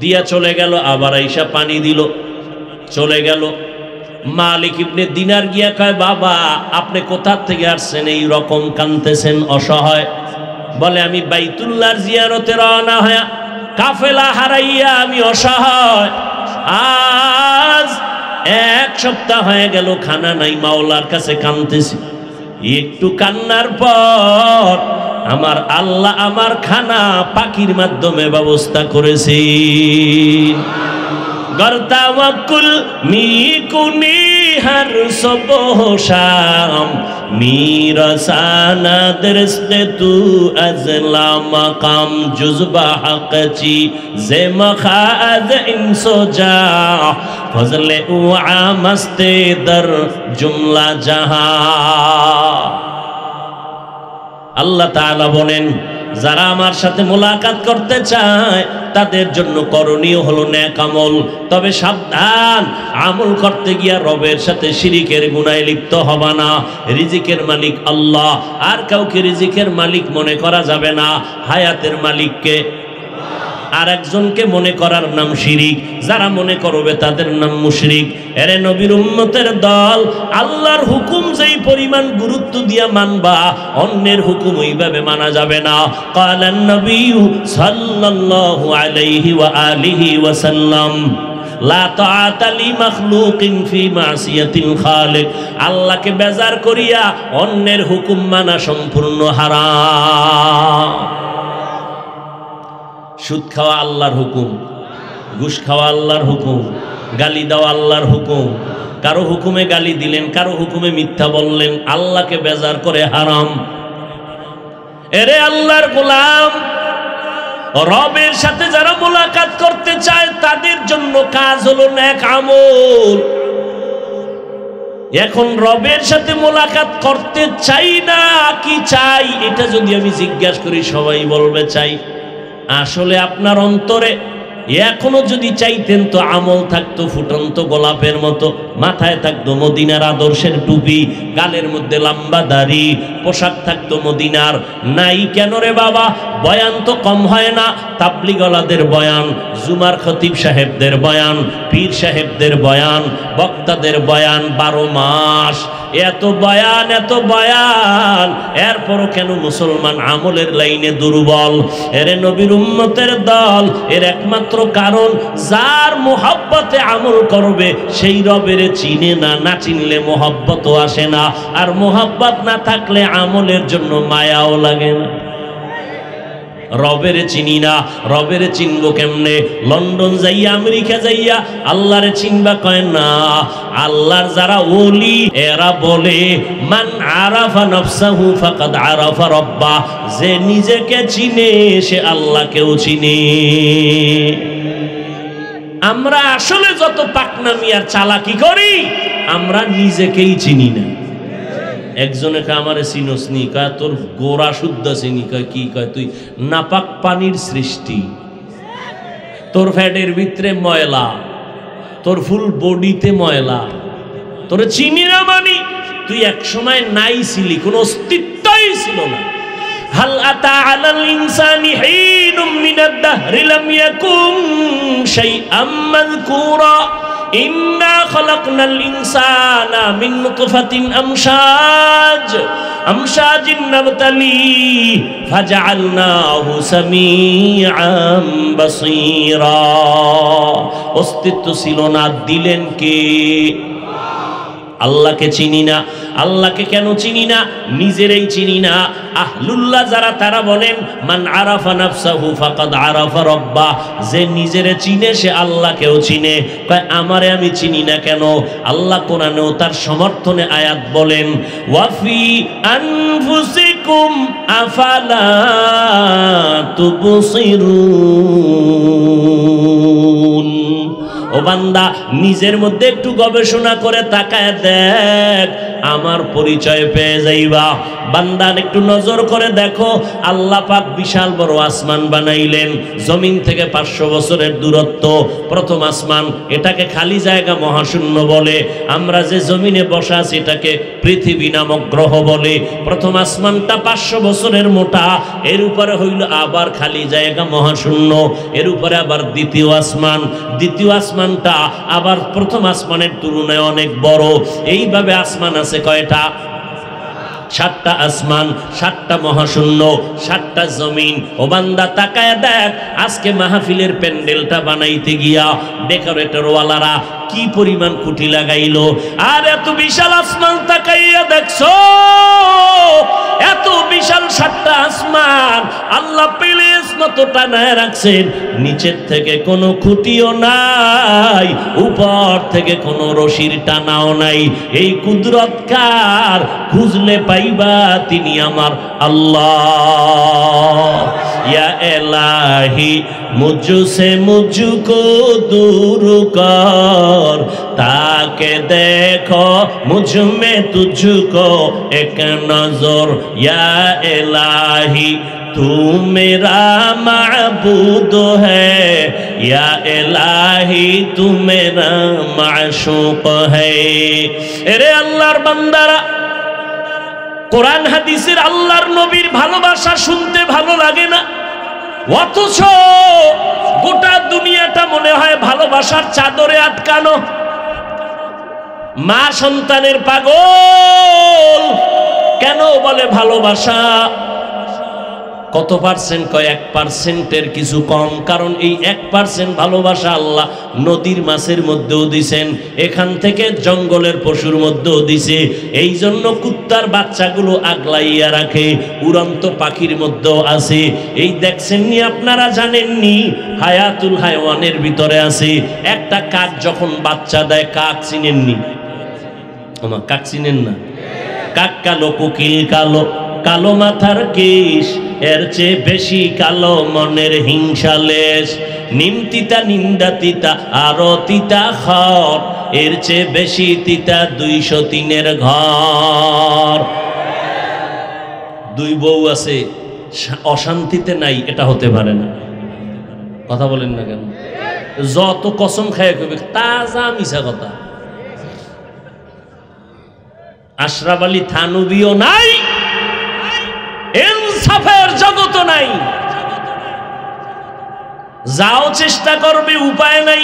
দিয়া চলে গেল। আবার আইসা পানি দিল, চলে গেল। মালিক ইবনে দিনার গিয়া কয়, বাবা আপনি কোথা থেকে আসছেন, এই রকম কাঁদতেছেন অসহায়? বলে আমি বাইতুল্লাহর জিয়ারতে রওনা হয়া কাফেলা হারাইয়া আমি অসহায়। আজ 1 সপ্তাহ হয়ে গেল খানা নাই, মাওলার কাছে কাঁদতেছি। একটু কান্নার পর আমার আল্লাহ আমার খানা পাখির মাধ্যমে ব্যবস্থা করেছি। গরতাওয়াক্কুল মিকুনি হার সুবহাম মিরাসানাদ রিজকে তু আজলা মাকাম জুজবা হকচি জে মখাদ ইনসোজা ফজলে উ আমস্তে দর জুমলা জাহাঁ। আল্লাহ তাআলা বলেন যারা আমার সাথে মোলাকাত করতে চায় তাদের জন্য করণীয় হলো নেক আমল। তবে সাবধান, আমল করতে গিয়া রবের সাথে শিরিকের গুনাহে লিপ্ত হবা না। রিজিকের মালিক আল্লাহ, আর কাউকে রিজিকের মালিক মনে করা যাবে না। হায়াতের মালিককে আর একজনকে মনে করার নাম শিরিক। যারা মনে করবে তাদের নাম মুশরিক। এরে নবীর উম্মতের দল, আল্লাহর হুকুম যেই পরিমাণ গুরুত্ব দিয়া মানবা, অন্যের হুকুম ওইভাবে মানা যাবে না। ক্বালান নবী সাল্লাল্লাহু আলাইহি ওয়া আলিহি ওয়া সাল্লাম, লা তাআতা লি মাখলুকিন ফি মাসিয়াতিল খালিক। আল্লাহকে বেজার করিয়া অন্যের হুকুম মানা সম্পূর্ণ হারাম। সুদ খাওয়া আল্লাহর হুকুম, ঘুষ খাওয়া আল্লাহর হুকুম, গালি দেওয়া আল্লাহর হুকুম। কারো হুকুমে গালি দিলেন, কারো হুকুমে মিথ্যা বললেন, আল্লাহকে বেজার করে হারাম। এরে আল্লাহর গোলাম, রবের সাথে যারা মোলাকাত করতে চায় তাদের জন্য কাজ হলো নেক আমল। এখন রবের সাথে মোলাকাত করতে চাই না কি চাই, এটা যদি আমি জিজ্ঞাসা করি সবাই বলবে চাই। আসলে আপনার অন্তরে এখনো যদি চাইতেন তো আমল থাকতো ফুটন্ত গোলাপের মতো, মাথায় থাকতো মদিনার আদর্শের টুপি, গালের মধ্যে লম্বা দাড়ি, পোশাক থাকতো মদিনার। নাই কেন রে বাবা? বয়ান তো কম হয় না। তাবলিগওয়ালাদের বয়ান, জুমার খতিব সাহেবদের বয়ান, পীর সাহেবদের বয়ান, বক্তাদের বয়ান 12 মাস। এত বয়ান, এত বয়ান, এরপরও কেন মুসলমান আমলের লাইনে দুর্বল? এরে নবীর উম্মতের দল, এর একমাত্র কারণ যার মোহাব্বতে আমল করবে সেই রবের চিনে না, না চিনলে মোহাব্বতও আসে না, আর মোহাব্বত না থাকলে আমলের জন্য মায়াও লাগে না। রবের চিনি না, রবের চিনবো কেমনে? লন্ডন যাইয়া, আমেরিকা যাইয়া আল্লাহরে চিনবা কয় না। আল্লাহর যারা ওলি এরা বলে, মান আরাফা নফসাহু ফাকাদ আরাফা রব্বা। যে নিজেকে চিনে সে আল্লাহকেও চিনে। আমরা আসলে যত পাকনামি আর চালাকি করি, আমরা নিজেকেই চিনি না। একজনে কয় আমারে চিনোস নি? কয় তোর গোড়া শুদ্ধ চিনি। কয় কি? কয় তুই নাপাক পানির সৃষ্টি, তোর ফ্যাটের ভিতরে ময়লা, তোর ফুল বডিতে ময়লা, তোর চিনি না মানি তুই এক সময় নাই ছিলি, কোনো অস্তিত্বই ছিল না। হাল আতা আলাল ইনসানি হিনুম মিনাদ দাহরি লাম ইয়াকুন শাইআম মাযকুরা ইন্না খালাকনাল ইনসানা মিন নুতফাতিন আমশাজিন নাবতালি ফাজআলনাহু সামিআম বাসীরা। অস্তিত্ব ছিল না, দিলেন কে? আল্লাহকে চিনি না। আল্লাহকে কেন চিনি না? নিজেরাই চিনি না। আহলুল্লাহ যারা, তারা বলেন মান আরাফা নাফসাহু ফাকাদ আরাফা রব্বা। যে নিজেরে চিনে সে আল্লাহকেও চিনে। কয় আমারে আমি চিনি না কেন? আল্লাহ কোরআনেও তার সমর্থনে আয়াত বলেন, ওয়াফি আনফুসিকুম আফালা তুবসিরুন। ও বান্দা, নিজের মধ্যে একটু গবেষণা করে তাকায় দেখ, আমার পরিচয় পেয়ে যাইবা। বান্দা একটু নজর করে দেখো, আল্লাহ পাক বিশাল বড় আসমান বানাইলেন, জমিন থেকে 500 বছরের দূরত্ব। প্রথম আসমান, এটাকে খালি জায়গা মহাশূন্য বলে। আমরা যে জমিনে বসা আছি এটাকে পৃথিবী নামক গ্রহ বলে। প্রথম আসমানটা 500 বছরের মোটা, এর উপরে হইল আবার খালি জায়গা মহাশূন্য, এর উপরে আবার দ্বিতীয় আসমান, দ্বিতীয় আসমানটা আবার প্রথম আসমানের তুলনায় অনেক বড়। এইভাবে আসমান আছে কয়টা? 7টা আসমান, 7টা মহাশূন্য, 7টা জমিন। ও বান্দা তাকায় দেখ, আজকে মাহফিলের প্যান্ডেলটা বানাইতে গিয়া ডেকোরেটরওয়ালারা কি পরিমাণ খুঁটি লাগাইলো। আর এত বিশাল আসমান তাকাইয়া দেখছো, এত বিশাল 7টা আসমান আল্লাহ প্লেস মতো টানায় রাখছেন। নিচের থেকে কোনো খুঁটিও নাই, উপর থেকে কোনো রশির টানাও নাই। এই কুদরত কার? খুঁজলে পাইবা তিনি আমার আল্লাহ। ইয়া इलाही मुझसे मुझको दूर कर, ताके देखो मुझ में तुझको एक नजर, या इलाही तू मेरा माबूद है, या इलाही तू मेरा माशूक है। এরে আল্লাহর বান্দারা, কোরআন হাদিসের আল্লাহর নবীর ভালোবাসা শুনতে ভালো লাগে না, অথচ গোটা দুনিয়াটা মনে হয় ভালোবাসার চাদরে আটকানো। মা সন্তানের পাগল কেন বলে ভালোবাসা? কত পার্সেন্ট? কয় 1%-এর কিছু কম। কারণ এই 1% ভালোবাসা আল্লাহ নদীর মাছের মধ্যেও দিছেন, এখান থেকে জঙ্গলের পশুর মধ্যেও দিছে। এই জন্য কুত্তার বাচ্চাগুলো আগলাইয়া রাখে, উড়ন্ত পাখির মধ্যেও আছে। এই দেখছেননি আপনারা, জানেননি হায়াতুল হায়ওয়ানের ভিতরে আছে। একটা কাক যখন বাচ্চা দেয়, কাক চিনেননি? আমার কাক চিনেন না? কাক কালো, কোকিল কালো, কালো মাথার কেশ, এর চেয়ে বেশি কালো মনের হিংসা লেশ। নিম তিতা, নিন্দা তিতা, আরো তিতা খর, এর চেয়ে বেশি তিতা 203-এর ঘর। দুই বউ আছে, অশান্তিতে নাই, এটা হতে পারে না। কথা বলেন না কেন? যত কসম খায় কইবে তাজা মিছা কথা। আশরাফ আলী থানবীও নাই, ইনসাফের জগত নাই। যাও চেষ্টা করবে, উপায় নাই।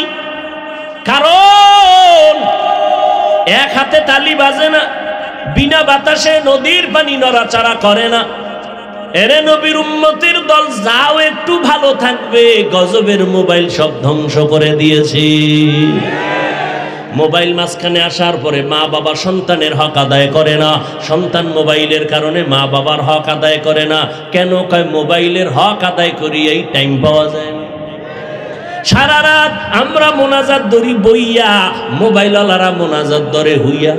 কারণ এক হাতে তালি বাজে না, বিনা বাতাসে নদীর পানি নড়াচড়া করে না। এরে নবীর উম্মতের দল, যাও একটু ভালো থাকবে, গজবের মোবাইল সব ধ্বংস করে দিয়েছে। মোবাইল মাঝখানে আসার পরে মা বাবা সন্তানের হক আদায় করে না, সন্তান মোবাইলের কারণে মা বাবার হক আদায় করে না। কেন? কয় মোবাইলের হক আদায় করি এই টাইম পাওয়া যায় না। সারা রাত আমরা মোনাজাত ধরি বইয়া, মোবাইলওয়ালারা মোনাজাত ধরে হইয়া।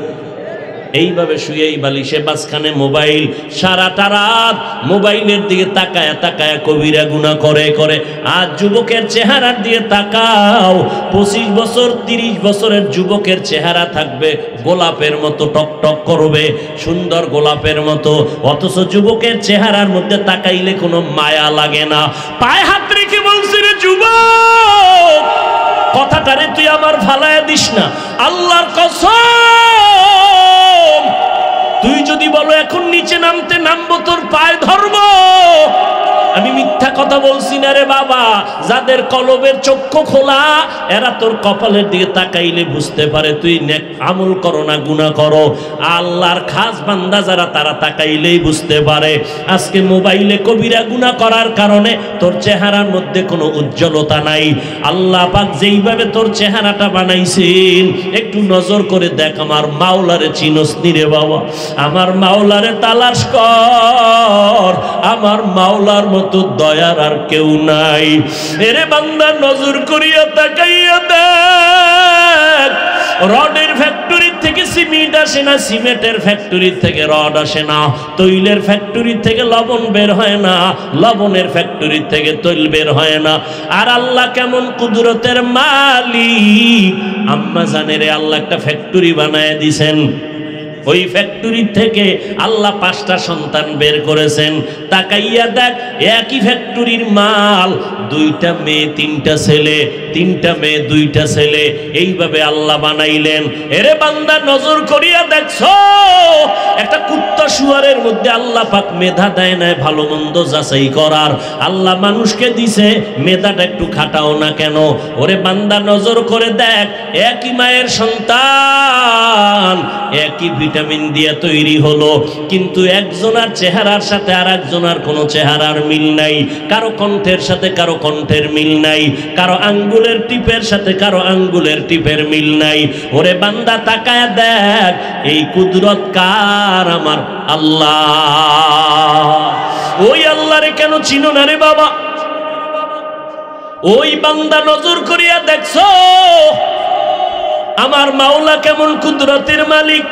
এইভাবে শুয়েই বালিশে মাঝখানে মোবাইল, সারাটা রাত মোবাইলের দিকে তাকায়া তাকায়া কবিরা গুনাহ করে করে। আজ যুবকের চেহারার দিকে তাকাও, 25 বছর 30 বছরের যুবকের চেহারা থাকবে গোলাপের মতো, টক টক করবে, সুন্দর গোলাপের মতো। অথচ যুবকের চেহারার মধ্যে তাকাইলে কোনো মায়া লাগে না। পায়ে হাত রেখে বলছি, রে যুবক, কথাটারে তুই আমার ফালায়া দিস না, আল্লাহর কসম। তুই যদি বলো এখন নিচে নামতে, নামবো, তোর পায়ে ধরবো, আমি মিথ্যা কথা বলছি না রে বাবা। যাদের কলবের চক্ষু খোলা, এরা তোর কপালের দিকে তাকাইলে বুঝতে পারে তুই নেক আমল করো না গুনাহ করো। আল্লাহর খাস বান্দা যারা, তারা তাকাইলেই বুঝতে পারে। আজকে মোবাইলে কবিরা গুনাহ করার কারণে তোর চেহারার মধ্যে কোনো উজ্জ্বলতা নাই। আল্লাহ পাক যেইভাবে তোর চেহারাটা বানাইছেন, একটু নজর করে দেখ। আমার মাওলারে চিনস নি রে বাবা? আমার মাওলারে তালাশ কর, আমার মাওলার মতো দয়ার আর কেউ নাই। এরে বান্দা, নজর করিয়া তাকাইয়া দেখ। রডের ফ্যাক্টরি থেকে সিমেন্ট আসে না, সিমেন্টের ফ্যাক্টরি থেকে রড আসে না, তৈলের ফ্যাক্টরি থেকে লবণ বের হয় না, লবণের ফ্যাক্টরি থেকে তৈল বের হয় না। আর আল্লাহ কেমন কুদরতের মালিক! আম্মা জানেরে আল্লাহ একটা ফ্যাক্টরি বানায় দিছেন, ওই ফ্যাক্টরি থেকে আল্লাহ 5টা সন্তান বের করেছেন। তাকাইয়া দেখ, একই ফ্যাক্টরির মাল, 2টা মেয়ে 3টা ছেলে, 3টা মেয়ে 2টা ছেলে, এইভাবে আল্লাহ বানাইলেন। এরে বান্দা, নজর করিয়া দেখছো, একটা কুত্তা শুয়ারের মধ্যে আল্লাহ পাক মেধা দেয় না ভালো মন্দ যাচাই করার। আল্লাহ মানুষকে দিছে, মেধাটা একটু খাটাও না কেন? ওরে বান্দা, নজর করে দেখ, একই মায়ের সন্তান, একই ভিটামিন দিয়ে তৈরি হলো, কিন্তু একজনের চেহারার সাথে আর একজনের কোনো চেহারার মিল নাই, কারো কণ্ঠের সাথে কারো কণ্ঠের মিল নাই, কারো আঙ্গুলের টিপের সাথে কারো আঙ্গুলের টিপের মিল নাই। ওরে বান্দা, তাকায় দেখ, এই কুদরত কার? আমার আল্লাহ। ওই আল্লাহরে কেন চিনো না রে বাবা? ওই বান্দা, নজর করিয়া দেখছো আমার মাওলা কেমন কুদরতের মালিক?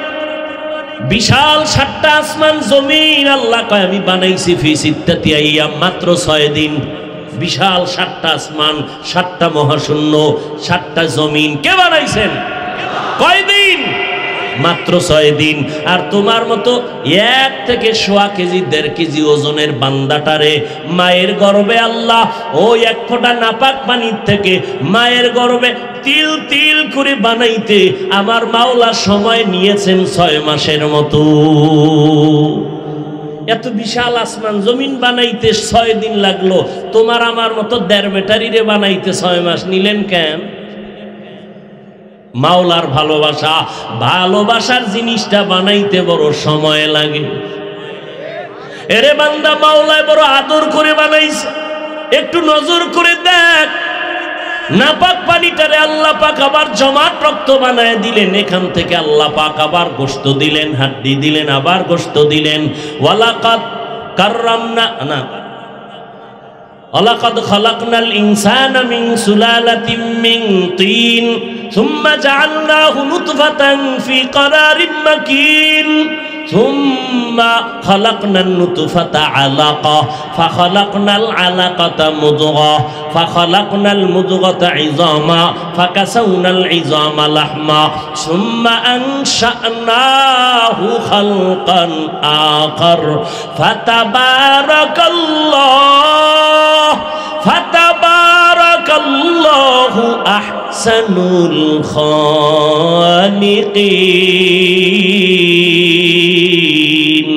বিশাল 7টা আসমান জমিন আল্লাহ কয় আমি বানাইছি ফি সিত্তাতি আইয়াম, মাত্র 6 দিন। বিশাল 7টা আসমান, 7টা মহাশূন্য, 7টা জমিন কে বানাইছেন? কয়দিন? মাত্র 6 দিন। আর তোমার মতো 1 থেকে 1.25 কেজি 1.5 কেজি ওজনের বান্দাটারে মায়ের গর্ভে আল্লাহ ওই 1 ফোঁটা নাপাক পানির থেকে মায়ের গর্ভে তিল তিল করে বানাইতে আমার মাওলা সময় নিয়েছেন 6 মাসের মতো। এত বিশাল আসমান জমিন বানাইতে 6 দিন লাগলো, তোমার আমার মতো 1.5 ব্যাটারিরে বানাইতে 6 মাস নিলেন কেন? মাওলার ভালোবাসা, ভালোবাসার জিনিসটা বানাইতে বড় সময় লাগে। এরে বান্দা, মাওলায় বড় আদর করে বানাইছে, একটু নজর করে দেখ। নাপাক পানিটারে আল্লাহ পাক আবার জমাট রক্ত বানায় দিলেন, এখান থেকে আল্লাহ পাক আবার গোশত দিলেন, হাড্ডি দিলেন, আবার গোশত দিলেন। ওয়ালাকাদ কাররামনা না ওয়ালাকাদ খালাকনাল ইনসানা মিন সুলালাতিন মিন তিন সুম্মা জাআলনাহু নুতফাতান ফি ক্বারারিন মাকিন সুম্মা খালাকনান নুতফাতা আলাকা ফাখালাকনাল আলাকাতা মুদগা ফাখালাকনাল মুদগাতা ইযামা ফাকাসাউনাল ইযামা লাহমা সুম্মা আনশানাহু খালকান আখার ফাতাবারাকাল্লাহু আহসানুল খালিকিন।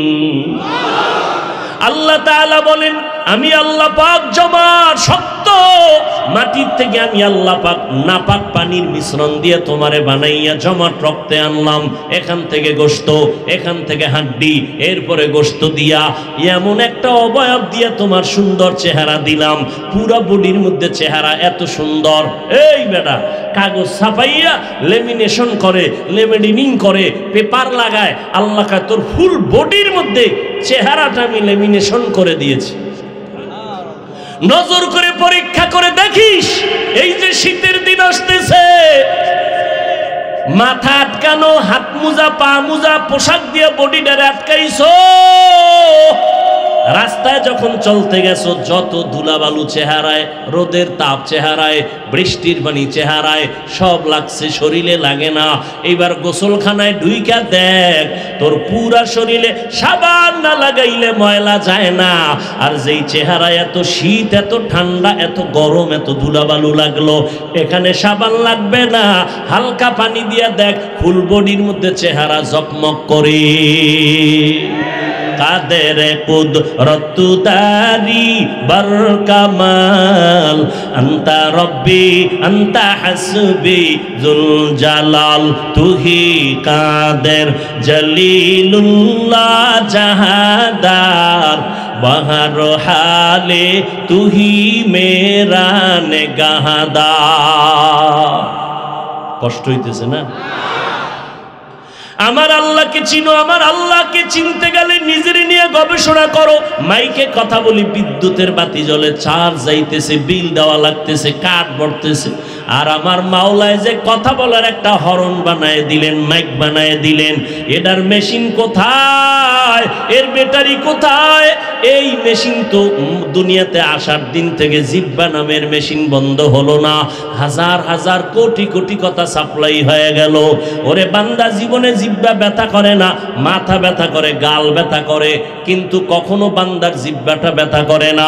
আল্লাহ তাআলা বলেন, আমি আল্লাহ পাক জমাট শক্ত মাটির থেকে আমি আল্লাহ পাক নাপাক পানির মিশ্রণ দিয়ে তোমারে বানাইয়া জমাট রক্তে আনলাম, এখান থেকে গোশত, এখান থেকে হাড্ডি, এরপরে গোশত দিয়া এমন একটা অবয়ব দিয়ে তোমার সুন্দর চেহারা দিলাম। পুরো বডির মধ্যে চেহারা এত সুন্দর। এই বেটা, কাগজ ছাপাইয়া লেমিনেশন করে, লেমিনেটিং করে, পেপার লাগায়, আল্লাহ কা তোর ফুল বডির মধ্যে চেহারাটা আমি লেমিনেশন করে দিয়েছি। নজর করে পরীক্ষা করে দেখিস, এই যে শীতের দিন আসতেছে, মাথা আটকানো, হাত মোজা, পা মোজা, পোশাক দিয়ে বডিটারে আটকাইছো। রাস্তায় যখন চলতে গেছো, যত ধুলাবালু চেহারায়, রোদের তাপ চেহারায়, বৃষ্টির পানি চেহারায়, সব লাগছে, শরীরে লাগে না। এইবার গোসলখানায় ঢুইকা দেখ, তোর পুরা শরীরে সাবান না লাগাইলে ময়লা যায় না। আর যেই চেহারায় এত শীত, এত ঠান্ডা, এত গরম, এত ধুলাবালু লাগলো, এখানে সাবান লাগবে না, হালকা পানি দিয়া দেখ, ফুল বডির মধ্যে চেহারা জকমক করে। কাদের কুদরতু দারি বার কামাল আনতা রব্বি আনতা হাসবি জুল জালাল তুহি কাদের জলিলুল্লাহ জাহাদার বাহার হালে তুহি মেরা নেগাহদার। কষ্ট হইতেছে না? আমার আল্লাহকে চিনো। আমার আল্লাহকে চিনতে গেলে নিজের নিয়ে গবেষণা করো। মাইকে কথা বলি, বিদ্যুতের বাতি জ্বলে, চার্জ যাইতেছে, বিল দেওয়া লাগতেছে, কাঠ পড়তেছে। আর আমার মাওলায় যে কথা বলার একটা হরন বানায় দিলেন, মাইক বানায় দিলেন, এটার মেশিন কোথায়? এর ব্যাটারি কোথায়? এই মেশিন তো দুনিয়াতে আসার দিন থেকে জিব্বা নামের মেশিন বন্ধ হলো না। হাজার হাজার কোটি কোটি কথা সাপ্লাই হয়ে গেল। ওরে বান্দা, জীবনে জিব্বা ব্যথা করে না, মাথা ব্যথা করে, গাল ব্যথা করে, কিন্তু কখনো বান্দার জিব্বাটা ব্যথা করে না।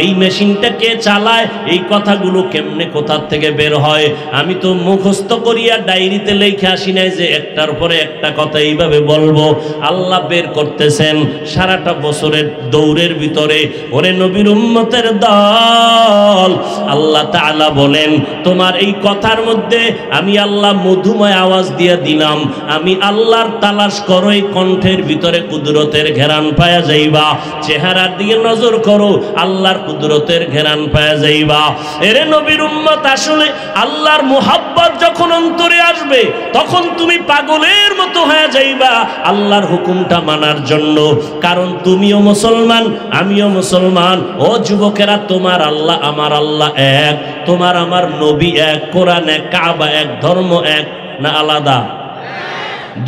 এই মেশিনটা কে চালায়? এই কথাগুলো কেমনে কোথার থেকে বের হয়? আমি তো মুখস্থ করিয়া ডায়েরিতে লেখা আসি নাই যে একটার পরে একটা কথা এইভাবে বলবো। আল্লাহ বের করতেছেন সারাটা বছরের দৌড়ের ভিতরে। ওরে নবীর উম্মতের দল, আল্লাহ তাআলা বলেন, তোমার এই কথার মধ্যে আমি আল্লাহ মধুময় আওয়াজ দিয়ে দিলাম। আমি আল্লাহর তালাশ করো, এই কণ্ঠের ভিতরে কুদরতের ঘেরান পায়া যাইবা। চেহারার দিকে নজর করো, আল্লাহর কুদরতের ঘেরান পায়া যাইবা। এরে নবীর উম্মত, আসলে আল্লাহর মুহাব্বত যখন অন্তরে আসবে, তখন তুমি পাগলের মতো হয়ে যাইবা আল্লাহর হুকুমটা মানার জন্য। কারণ তুমিও মুসলমান, আমিও মুসলমান। ও যুবকেরা, তোমার আল্লাহ আমার আল্লাহ এক, তোমার আমার নবী এক, কোরআন এক, কাবা এক, ধর্ম এক না আলাদা?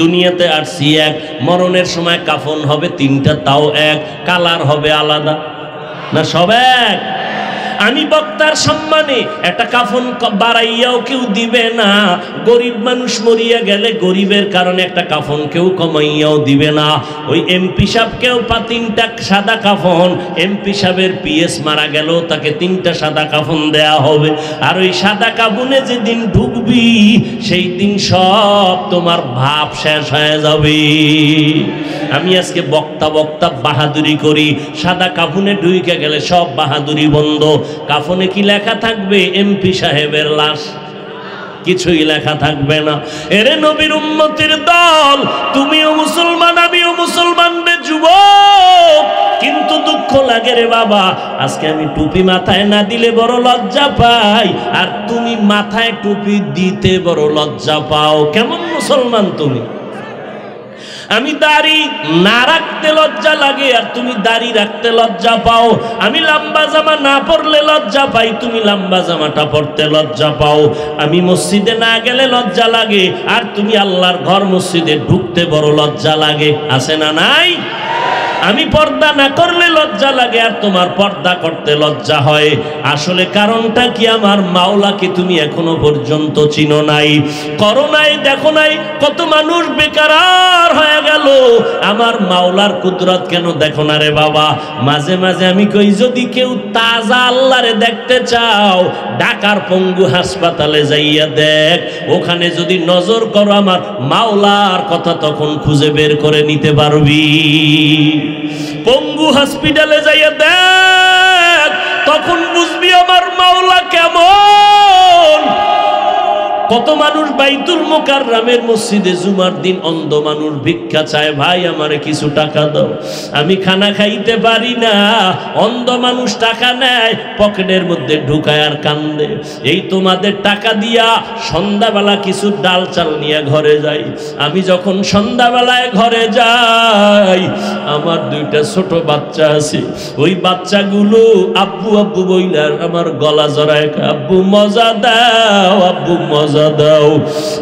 দুনিয়াতে আসছি এক, মরণের সময় কাফন হবে 3টা, তাও এক, কালার হবে আলাদা না? সব এক। আমি বক্তার সম্মানে একটা কাফন বাড়াইয়াও কেউ দিবে না, গরিব মানুষ মরিয়া গেলে গরিবের কারণে একটা কাফন কেউ কমাইয়াও দিবে না। ওই এমপি সাহেবকেও 3টা সাদা কাফন, এমপি সাহেবের পিএস মারা গেল তাকে 3টা সাদা কাফন দেয়া হবে। আর ওই সাদা কাফনে যেদিন ঢুকবি সেই দিন সব তোমার ভাব শেষ হয়ে যাবে। আমি আজকে বক্তা বাহাদুরি করি, সাদা কাফনে ঢুকে গেলে সব বাহাদুরি বন্ধ। কাফনে কি লেখা থাকবে? এমপি সাহেবের লাশ, কিছুই লেখা থাকবে না। এরে নবীর উম্মতের দল, তুমিও মুসলমান আমিও মুসলমান রে যুবক, কিন্তু দুঃখ লাগে রে বাবা, আজকে আমি টুপি মাথায় না দিলে বড় লজ্জা পাই, আর তুমি মাথায় টুপি দিতে বড় লজ্জা পাও। কেমন মুসলমান তুমি? আমি দাড়ি না রাখতে লজ্জা লাগে আর তুমি দাড়ি রাখতে লজ্জা পাও। আমি লম্বা জামা না পরলে লজ্জা পাই, তুমি লম্বা জামাটা পরতে লজ্জা পাও। আমি মসজিদে না গেলে লজ্জা লাগে আর তুমি আল্লাহর ঘর মসজিদে ঢুকতে বড় লজ্জা লাগে। আছে না নাই? আমি পর্দা না করলে লজ্জা লাগে আর তোমার পর্দা করতে লজ্জা হয়। আসলে কারণটা কি? আমার মাওলাকে তুমি এখনো পর্যন্ত চিনো নাই, করো নাই, দেখো নাই। কত মানুষ বেকার হয়ে গেল, আমার মাওলার কুদরত কেন দেখো না রে বাবা? মাঝে মাঝে আমি কই, যদি কেউ তাজা আল্লাহরে দেখতে চাও ঢাকার পঙ্গু হাসপাতালে যাইয়া দেখ, ওখানে যদি নজর করো আমার মাওলার কথা তখন খুঁজে বের করে নিতে পারবি। পঙ্গু হসপিটালে যাইয়া দেখ, তখন বুঝবি আমার মাওলা কেমন। কত মানুষ বাইতুল মুকাররমের মসজিদে জুমার দিন অন্ধ মানুষ ভিক্ষা চায়, ভাই আমারে কিছু টাকা দাও, আমি খানা খাইতে পারি না। অন্ধ মানুষ টাকা নেয়, পকেটের মধ্যে ঢুকায় আর কান্দে। এই তোমাদের টাকা দিয়া সন্ধ্যাবেলা কিছু ডাল চাল নিয়ে ঘরে যাই। আমি যখন সন্ধ্যাবেলায় ঘরে যাই, আমার 2টা ছোট বাচ্চা আছে, ওই বাচ্চাগুলো আব্বু আব্বু বইলার আমার গলা জড়ায়, আব্বু মজা দাও, আব্বু মজা দাও।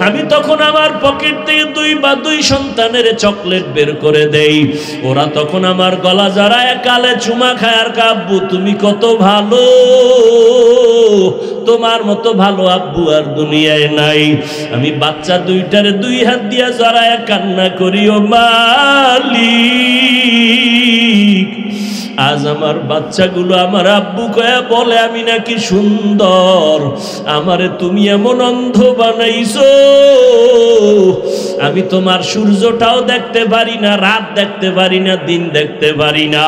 আমি তখন আমার পকেট থেকে 2 সন্তানের চকলেট বের করে দেই, ওরা তখন আমার গলা জড়ায় কালে চুমা খায় আর আব্বু তুমি কত ভালো, তোমার মতো ভালো আব্বু আর দুনিয়ায় নাই। আমি বাচ্চা 2টারে 2 হাত দিয়া জড়ায় কান্না করি, ও মালিক, আজ আমার বাচ্চাগুলো আমার আব্বু কয়া বলে আমি নাকি সুন্দর, আমারে তুমি এমন অন্ধ বানাইছো, আমি তোমার সূর্যটাও দেখতে পারি না, রাত দেখতে পারি না, দিন দেখতে পারি না,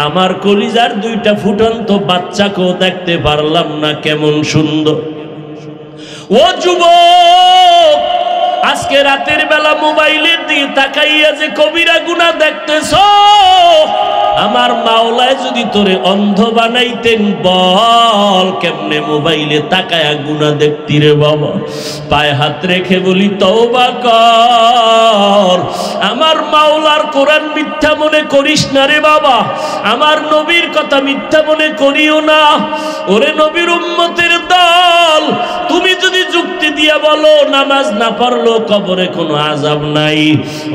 আমার কলিজার 2টা ফুটন্ত বাচ্চাকেও দেখতে পারলাম না, কেমন সুন্দর। ও যুবক, আজকে রাতের বেলা মোবাইলের দিকে তাকাইয়া যে কবিরা গুনাহ দেখতেছো, আমার মাওলায় যদি তোরে অন্ধ বানাইতেন, বল কেমনে মোবাইলে তাকায়া গুনাহ দেখতি রে বাবা? পায়ে হাত রেখে বলি তওবা কর। আমার মাওলার কোরআন মিথ্যা মনে করিস না রে বাবা, আমার নবীর কথা মিথ্যা মনে করিও না। ওরে নবীর উম্মতের দল, তুমি যদি যুক্তি দিয়া বলো নামাজ না পড়লো কবরে কোনো আযাব নাই,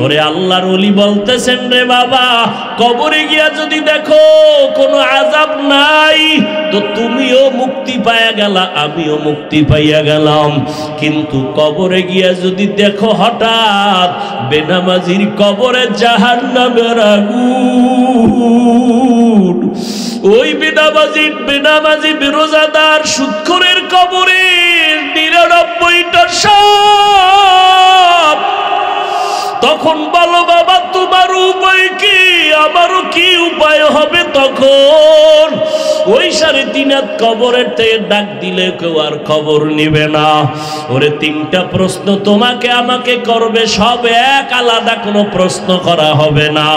ওরে আল্লাহর ওলি বলতেছেন রে বাবা, কবরে গিয়া যদি দেখো কোনো আযাব নাই তো তুমিও মুক্তি পাইয়া গেলা, আমিও মুক্তি পাইয়া গেলাম। কিন্তু কবরে গিয়া যদি দেখো হঠাৎ বেনামাজির কবরে জাহান্নামের আগুন, ওই বেনামাজি বেরোজাদার সুদখোরের কবরে 99টা সাপ, তখন বলো বাবা তোমার উপায় কি, আমারও কি উপায় হবে? তখন ওই 3.5 হাত কবরের থেকে ডাক দিলে কেউ আর খবর নিবে না। ওরে 3টা প্রশ্ন তোমাকে আমাকে করবে, সব এক, আলাদা কোনো প্রশ্ন করা হবে না।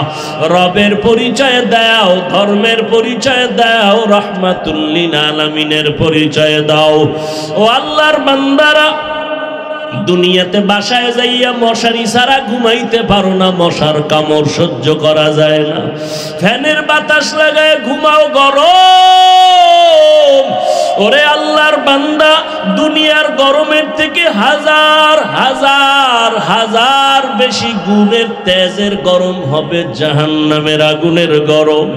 রবের পরিচয় দাও, ধর্মের পরিচয় দাও, রাহমাতুল লিল আলামিনের পরিচয় দাও। ও আল্লাহর বান্দারা, দুনিয়াতে বাসায় যাইয়া মশারি ছাড়া ঘুমাইতে পারো না, মশার কামড় সহ্য করা যায় না, ফ্যানের বাতাস লাগায় ঘুমাও গরম। ওরে আল্লাহর বান্দা, দুনিয়ার গরমের থেকে হাজার হাজার হাজার বেশি গুণের তেজের গরম হবে জাহান্নামের আগুনের গরম।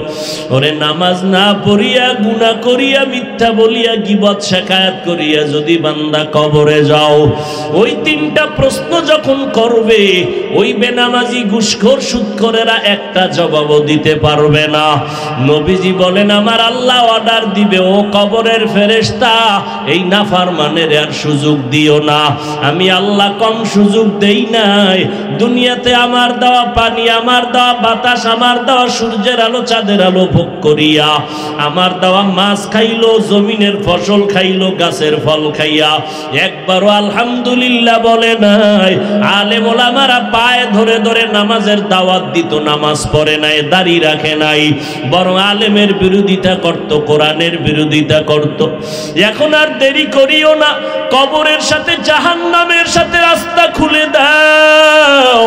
ওরে নামাজ না পড়িয়া, গুনাহ করিয়া, মিথ্যা বলিয়া, গীবত শিকায়াত করিয়া যদি বান্দা কবরে যাও, ওই তিনটা প্রশ্ন যখন করবে, ওই বেনামাজি ঘুষখোর সুদখোরেরা একটা জবাবও দিতে পারবে না। নবীজি বলেন আমার আল্লাহ অর্ডার দিবে, ও কবরের ফেরেশতা, এই নাফরমানের আর সুযোগ দিও না। আমি আল্লাহ কম সুযোগ দেই নাই। দুনিয়াতে আমার দেওয়া পানি, আমার দেওয়া বাতাস, আমার দেওয়া সূর্যের আলো, চাঁদের আলো ভোগ করিয়া, আমার দেওয়া মাছ খাইলো, জমিনের ফসল খাইলো, গাছের ফল খাইয়া একবারও আলহামদুলিল্লাহ বলে নাই। আলেম ওলামারা পায়ে ধরে ধরে নামাজের দাওয়াত দিত, নামাজ পড়ে নাই, দাড়ি রাখে নাই, বরং আলেমের বিরোধিতা করত, কোরআনের বিরোধিতা করত। এখন আর দেরি করিও না, কবরের সাথে জাহান্নামের সাথে রাস্তা খুলে দাও।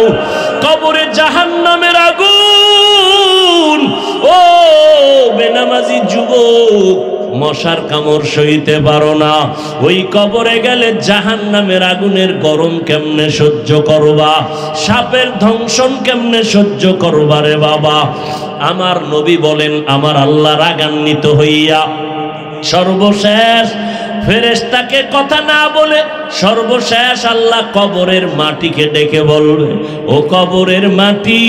কবরে জাহান্নামের আগুন, ও বেনামাজি যুবক, মশার কামড় সইতে পারো না, ওই কবরে গেলে জাহান্নামের আগুনের গরম কেমনে সহ্য করবা? সাপের দংশন কেমনে সহ্য করবা রে বাবা? আমার নবী বলেন আমার আল্লাহ রাগান্বিত হইয়া সর্বশেষ ফেরেশতাকে কথা না বলে সর্বশেষ আল্লাহ কবরের মাটিকে ডেকে বলবে, ও কবরের মাটি,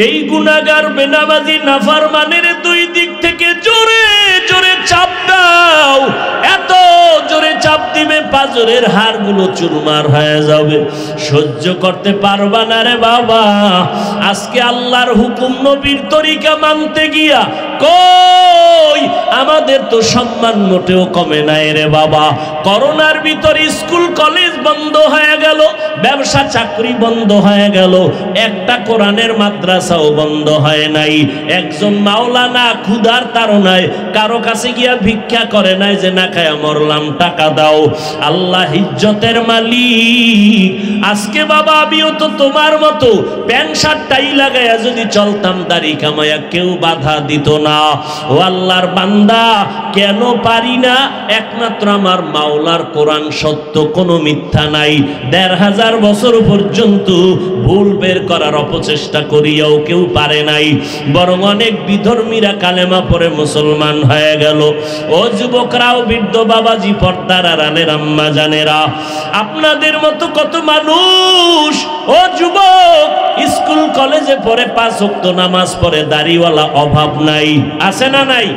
এই গুনাহগার বেনামাজি নাফরমানের দুই দিক থেকে জোরে জোরে চাপ দাও। এত জোরে চাপ দিবে পাঁজরের হাড়গুলো চুরমার হয়ে যাবে, সহ্য করতে পারবা না রে বাবা। আজকে আল্লাহর হুকুম নবীর তরিকা মানতে গিয়া কই আমাদের তো সম্মান মোটেও কমে নাই রে বাবা। করোনার ভিতরে স্কুল কলেজ বন্ধ হয়ে গেল, ব্যবসা চাকরি বন্ধ হয়ে গেল, একটা কোরআনের মাদ্রাসাও বন্ধ হয় নাই। একজন মাওলানা ক্ষুধার তাড়নায় কারো কাছে গিয়া ভিক্ষা করে নাই যে না খায়া মরলাম, টাকা দাও। আল্লাহ ইজ্জতের মালিক। আজকে বাবা আমিও তো তোমার মতো প্যান্ট শার্ট টাই লাগাইয়া যদি চলতাম, দাড়ি কামাইয়া, কেউ বাধা দিত না। ও আল্লাহর বান্দা, কেন পারি না? একমাত্র আমার মাওলার কোরআন সত্য, কোনো মিথ্যা নাই। ১৫০০ বছর পর্যন্ত ভুল বের করার অপচেষ্টা করিয়াও কেউ পারে নাই, বরং অনেক বিধর্মীরা কালেমা পড়ে মুসলমান হয়ে গেল। ও যুবকরাও, বৃদ্ধ বাবাজি, পর্দার আড়ালের আম্মা জানেরা, আপনাদের মতো কত মানুষ, ও যুবক, স্কুল কলেজে পড়ে, ৫ ওয়াক্ত নামাজ পড়ে, দাড়িওয়ালা অভাব নাই, আছে না নাই?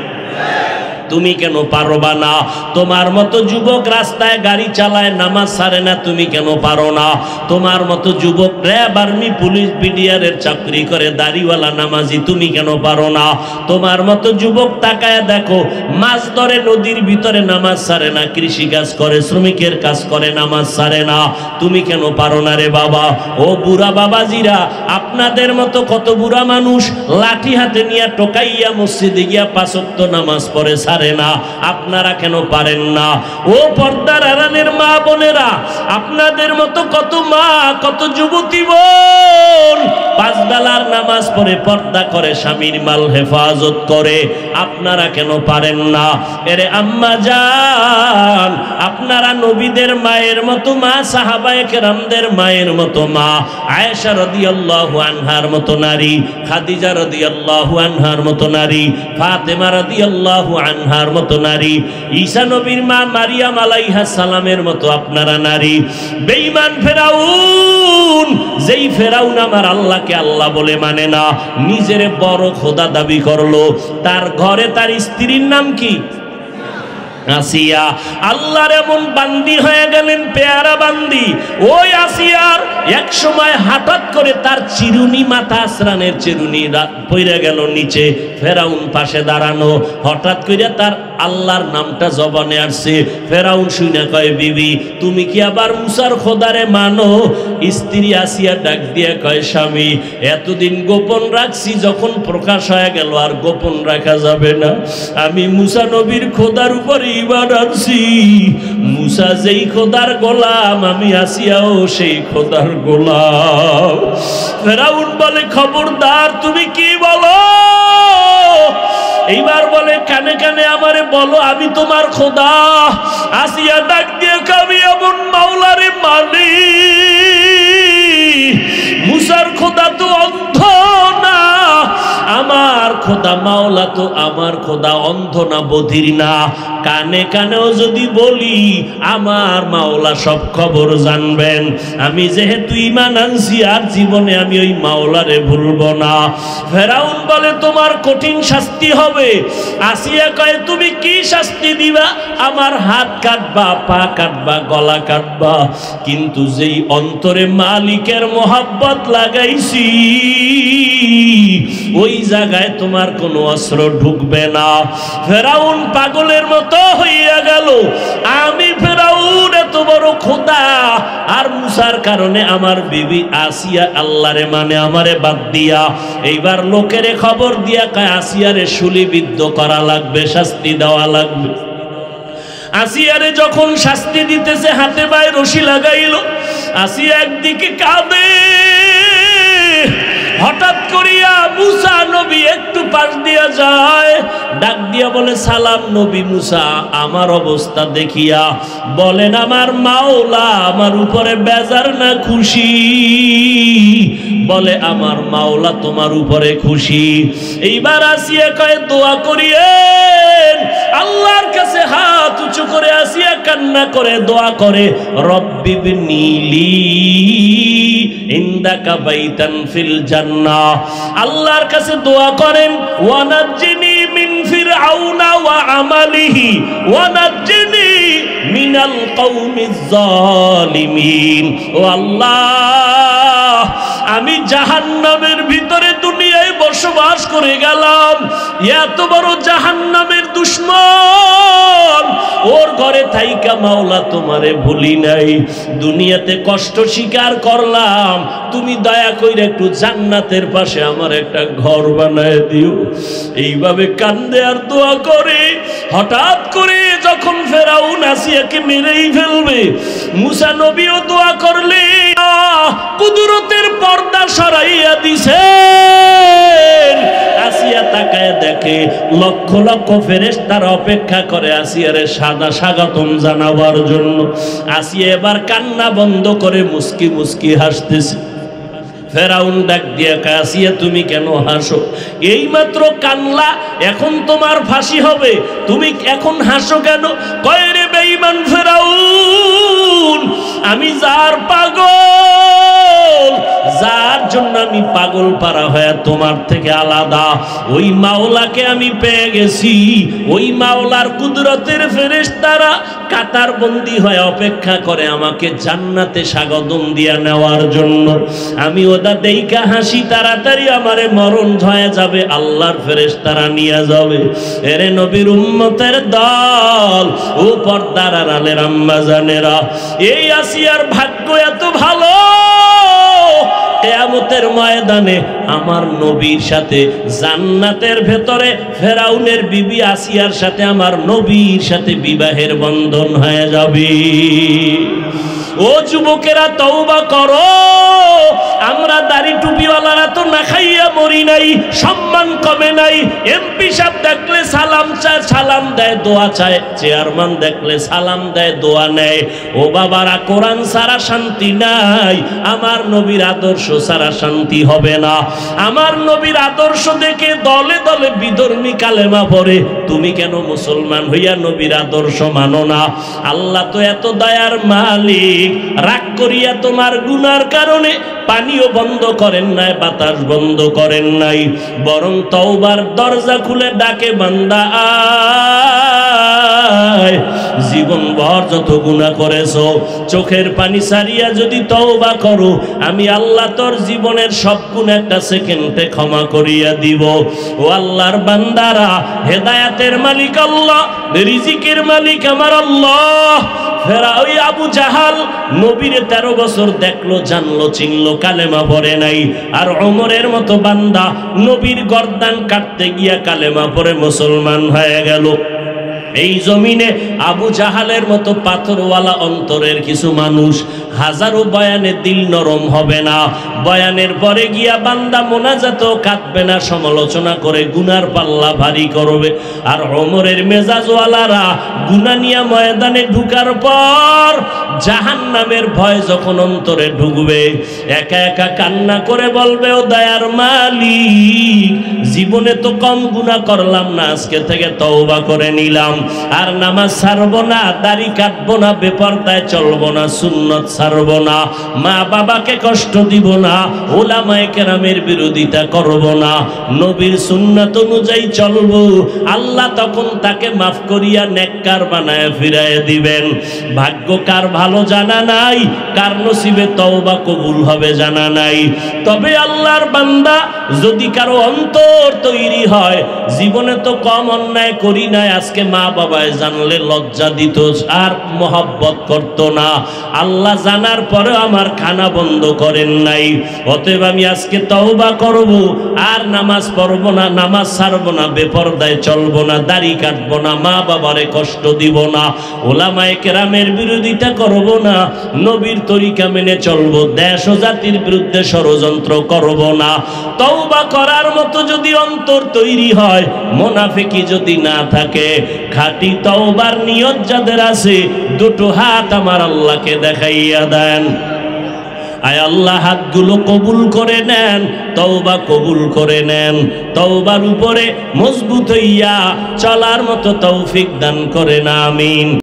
তুমি কেন পারবা না? তোমার মতো যুবক রাস্তায় গাড়ি চালায়, নামাজ ছাড়ে না, তুমি কেন পারো না? তোমার মতো যুবক র্যাব, আর্মি, পুলিশ, বিডিআরের চাকরি করে, দাড়িওয়ালা নামাজি, তুমি কেন পারো না? তোমার মতো যুবক তাকায় দেখো, মাছ ধরে নদীর ভিতরে, নামাজ ছাড়ে না, কৃষি কাজ করে, শ্রমিকের কাজ করে, নামাজ ছাড়ে না, তুমি কেন পারো না রে বাবা? ও বুড়া বাবাজিরা, আপনাদের মতো কত বুড়া মানুষ লাঠি হাতে নিয়ে টোকাইয়া মসজিদে গিয়া ৫ ওয়াক্ত নামাজ পড়ে, না, আপনারা কেন পারেন না? ও পর্দার আড়ালের মা বোনেরা, আপনাদের মতো কত মা, কত যুবতী বোন ৫ বেলার নামাজ পড়ে, পর্দা করে, স্বামীর মাল হেফাজত করে, আপনারা কেন পারেন না? এরে আম্মা জান, আপনারা নবীদের মায়ের মতো মা, সাহাবায়ে কেরামদের মায়ের মতো মা, আয়েশা রাদিয়াল্লাহু আনহার মতো নারী, খাদিজা রাদিয়াল্লাহু আনহার মতো নারী, ফাতেমা রাদিয়াল্লাহু আনহার মতো নারী, ঈসা নবীর মা মারিয়াম আলাইহিস সালামের মতো আপনারা নারী। বেঈমান ফেরাউন, যেই ফেরাউন আমার আল্লাহকে আল্লাহ বলে মানে না, নিজের বড় খোদা দাবি করলো, তার ঘরে তার স্ত্রীর নাম কি? আসিয়া। আল্লাহর এমন বান্দি হয়ে গেলেন, পেয়ারা বান্দি। ওই আসিয়ার এক সময় হঠাৎ করে তার চিরুনি, মাথা আসরানের চিরুনি পড়ে গেল নিচে, ফেরাউন পাশে দাঁড়ানো, হঠাৎ করে তার আল্লাহর নামটা জবানে আসছে। ফেরাউন শুনে কয়, বিবি তুমি কি আবার মুসার খোদারে মানো? স্ত্রী আসিয়া ডাক দিয়া কয়, স্বামী এতদিন গোপন রাখছি, যখন প্রকাশ হয়ে গেল আর গোপন রাখা যাবে না। আমি মুসা নবীর খোদার উপরে ঈমান আনছি। মুসা যেই খোদার গোলাম, আমি আসিয়াও সেই খোদার গোলাম। ফেরাউন বলে, খবরদার, তুমি কি বলো? এইবার বলে কানে কানে আমারে বলো আমি তোমার খোদা। আসিয়া ডাক দিয়ে আমি এমন মাওলারে মানি, মুসার খোদা তো অন্ধ না, আমার খোদা মাওলা তো আমার খোদা অন্ধ না, বধির না। কানে কানেও যদি বলি আমার মাওলা সব খবর জানবেন। আমি যেহেতু ঈমান আনছি আর জীবনে আমি ওই মাওলারে ভুলবো না। ফেরাউন বলে তোমার কঠিন শাস্তি হবে। আসিয়া কয় তুমি কি শাস্তি দিবা? আমার হাত কাটবা, পা কাটবা, গলা কাটবা, কিন্তু যেই অন্তরে মালিকের মোহাব্বত লাগাইছি ওই জায়গায় তোমার কোনো অস্ত্র ঢুকবে না। ফেরাউন পাগলের মতো হইয়া গেল। আমি ফেরাউন এত বড় খোদা, আর মুসার কারণে আমার বিবি আসিয়া আল্লাহরে মানে আমারে বাদ দিয়া এইবার লোকেরে খবর দিয়া কয় আসিয়ারে শুলিবিদ্ধ করা লাগবে, শাস্তি দেওয়া লাগবে। আসিয়ারে যখন শাস্তি দিতেছে হাতে পায়ে রশি লাগাইল। আসিয়া একদিকে কাঁদে, হঠাৎ করিয়া মুসা নবী একটু পাশ দিয়া যায়, ডাক দিয়া বলে সালাম নবী মুসা। আমার অবস্থা দেখিয়া বলেন আমার মাওলা আমার উপরে বেজার না খুশি? বলে আমার মাওলা তোমার উপরে খুশি। এইবার আসিয়া কয় দোয়া করিয়েন, আল্লাহর কাছে হাত উঁচু করে আসিয়া কান্না করে দোয়া করে, রব্বি বিনিলি ইনদাকা বাইতান ফিল জান্নাহ। আল্লাহর কাছে দোয়া করেন ওয়ানাজ্জিনি মিন ফিরআউনা ওয়া আমালিহি ওয়ানাজ্জিনি মিনাল কওমিজ জালিমিন। ও আল্লাহ আমি জাহান্নামের ভিতরে দুনিয়ায় বসবাস করে গেলাম, এত বড় জাহান্নামের দুশমন, ওর ঘরে থাইকা মাওলা তোমারে ভুলি নাই, দুনিয়াতে কষ্ট স্বীকার করলাম, তুমি দয়া কইরা একটু জান্নাতের পাশে আমার একটা ঘর বানায় দিও। এইভাবে কান্দে আর দোয়া করে। হঠাৎ করে যখন ফেরাউন আসিয়াকে মেরেই ফেলবে, মুসা নবীও দোয়া করলে কুদরতের পর্দা সরাইয়া দিছে। আসিয়া তাকায় দেখে লক্ষ লক্ষ ফেরেশতারা অপেক্ষা করে আসিয়ারে সাদা স্বাগতম জানাবার জন্য। আসিয়া এবার কান্না বন্ধ করে মুস্কি মুস্কি হাসতেছে। ফেরাউন ডাক দিয়া কয় আসিয়া তুমি কেন হাসো? এইমাত্র কানলা, এখন তোমার ফাঁসি হবে, তুমি এখন হাসো কেন? কয় রে বেঈমান ফেরাউন, আমি যার পাগল, যার জন্য আমি পাগল পারা হয়ে তোমার থেকে আলাদা, ওই মাওলাকে আমি পেয়ে গেছি। ওই মাওলার কুদরতের ফেরেশতারা কাতার বন্দী হয়ে অপেক্ষা করে আমাকে জান্নাতে স্বাগতম দিয়া নেওয়ার জন্য। আমি ওটা দেইকা হাসি, তাড়াতাড়ি আমারে মরণ হয়ে যাবে, আল্লাহর ফেরেশতারা নিয়ে যাবে। এরে নবীর উম্মতের দল, ও পর্দার আড়ালের আম্মা জানেরা, এই আসিয়ার ভাগ্য এত ভালো, কিয়ামতের ময়দানে আমার নবীর সাথে জান্নাতের ভেতরে ফেরাউনের বিবি আসিয়ার সাথে আমার নবীর সাথে বিবাহের বন্ধন হয়ে যাবে। ও যুবকেরা তওবা করো, আমরা দাড়ি টুপিওয়ালারা তো না খাইয়া মরি নাই, সম্মান কমে নাই। এমপি সাহেব দেখলে সালাম চায়, সালাম দেয়, দোয়া চায়। চেয়ারম্যান দেখলে সালাম দেয়, দোয়া নেয়। ও বাবারা, কোরআন ছাড়া শান্তি নাই, আমার নবীর আদর্শ ছাড়া শান্তি হবে না। আমার নবীর আদর্শ দেখে দলে দলে বিধর্মী কালেমা পড়ে। তুমি কেন মুসলমান হইয়া নবীর আদর্শ মানো না? আল্লাহ তো এত দয়ার মালিক, রাগ করিয়া তোমার গুনার কারণে পানিও বন্ধ করেন নাই, বাতাস বন্ধ করেন নাই, বরং তওবার দরজা খুলে ডাকে বান্দা আয়। জীবন ভর যত গুনাহ করেছো, চোখের পানি সারিয়া যদি তওবা করো, আমি আল্লাহ তোর জীবনের সব গুনাহ একটা সেকেন্ডে ক্ষমা করিয়া দিব। ও আল্লাহর বান্দারা, হেদায়েতের মালিক আল্লাহ, রিজিকের মালিক আমার আল্লাহ। ফেরা ওই আবু জাহাল নবীরে 13 বছর দেখলো, জানলো, চিনলো, কালেমা পড়ে নাই। আর ওমরের মতো বান্দা নবীর গর্দান কাটতে গিয়া কালেমা পড়ে মুসলমান হয়ে গেল। এই জমিনে আবু জাহালের মতো পাথরওয়ালা অন্তরের কিছু মানুষ হাজারো বয়ানে দিল নরম হবে না, বয়ানের পরে গিয়া বান্দা মোনাজাতও কাঁদবে না, সমালোচনা করে গুনার পাল্লা ভারী করবে। আর ওমরের মেজাজওয়ালারা গুনাহ নিয়া ময়দানে ঢুকার পর জাহান্নামের ভয় যখন অন্তরে ঢুকবে, একা একা কান্না করে বলবে, ও দয়ার মালিক, জীবনে তো কম গুনাহ করলাম না, আজকে থেকে তওবা করে নিলাম, আর নামাজ ছাড়বো না, দাড়ি কাটবো না, বেপরদায় চলবো না, সুন্নত ছাড়বো না, মা বাবাকে কষ্ট দিব না, উলামায়ে কেরামের বিরোধিতা করব না, নবীর সুন্নাত অনুযায়ী চলবো। আল্লাহ তখন তাকে মাফ করিয়া নেককার বানায় ফিরায় দিবেন। ভাগ্য কার ভালো জানা নাই, কার নসিবে তওবা কবুল হবে জানা নাই। তবে আল্লাহর বান্দা যদি কারো অন্তর তৈরি হয়, জীবনে তো কম অন্যায় করি নাই, আজকে মা বাবায় জানলে লজ্জা দিত আর মহব্বত করত না, আল্লাহ জানার পরেও আমার খানা বন্ধ করেন নাই, অতএব আমি আজকে তওবা করব, আর নামাজ পড়ব না, নামাজ ছাড়বো না, বেপরদায় চলবো না, দাড়ি কাটবো না, মা বাবারে কষ্ট দিব না, উলামায়ে কেরামের বিরোধিতা করব না, নবীর তরিকা মেনে চলবো, দেশ ও জাতির বিরুদ্ধে ষড়যন্ত্র করব না। তওবা করার মতো যদি অন্তর তৈরি হয়, মুনাফিকি যদি না থাকে, খাঁটি তওবার নিয়ত যাদের আছে, দুটো হাত আমার আল্লাহকে দেখাইয়া দেন। আয় আল্লাহ, হাতগুলো কবুল করে নেন, তওবা কবুল করে নেন, তওবার উপরে মজবুত হইয়া চলার মতো তৌফিক দান করেন, আমিন।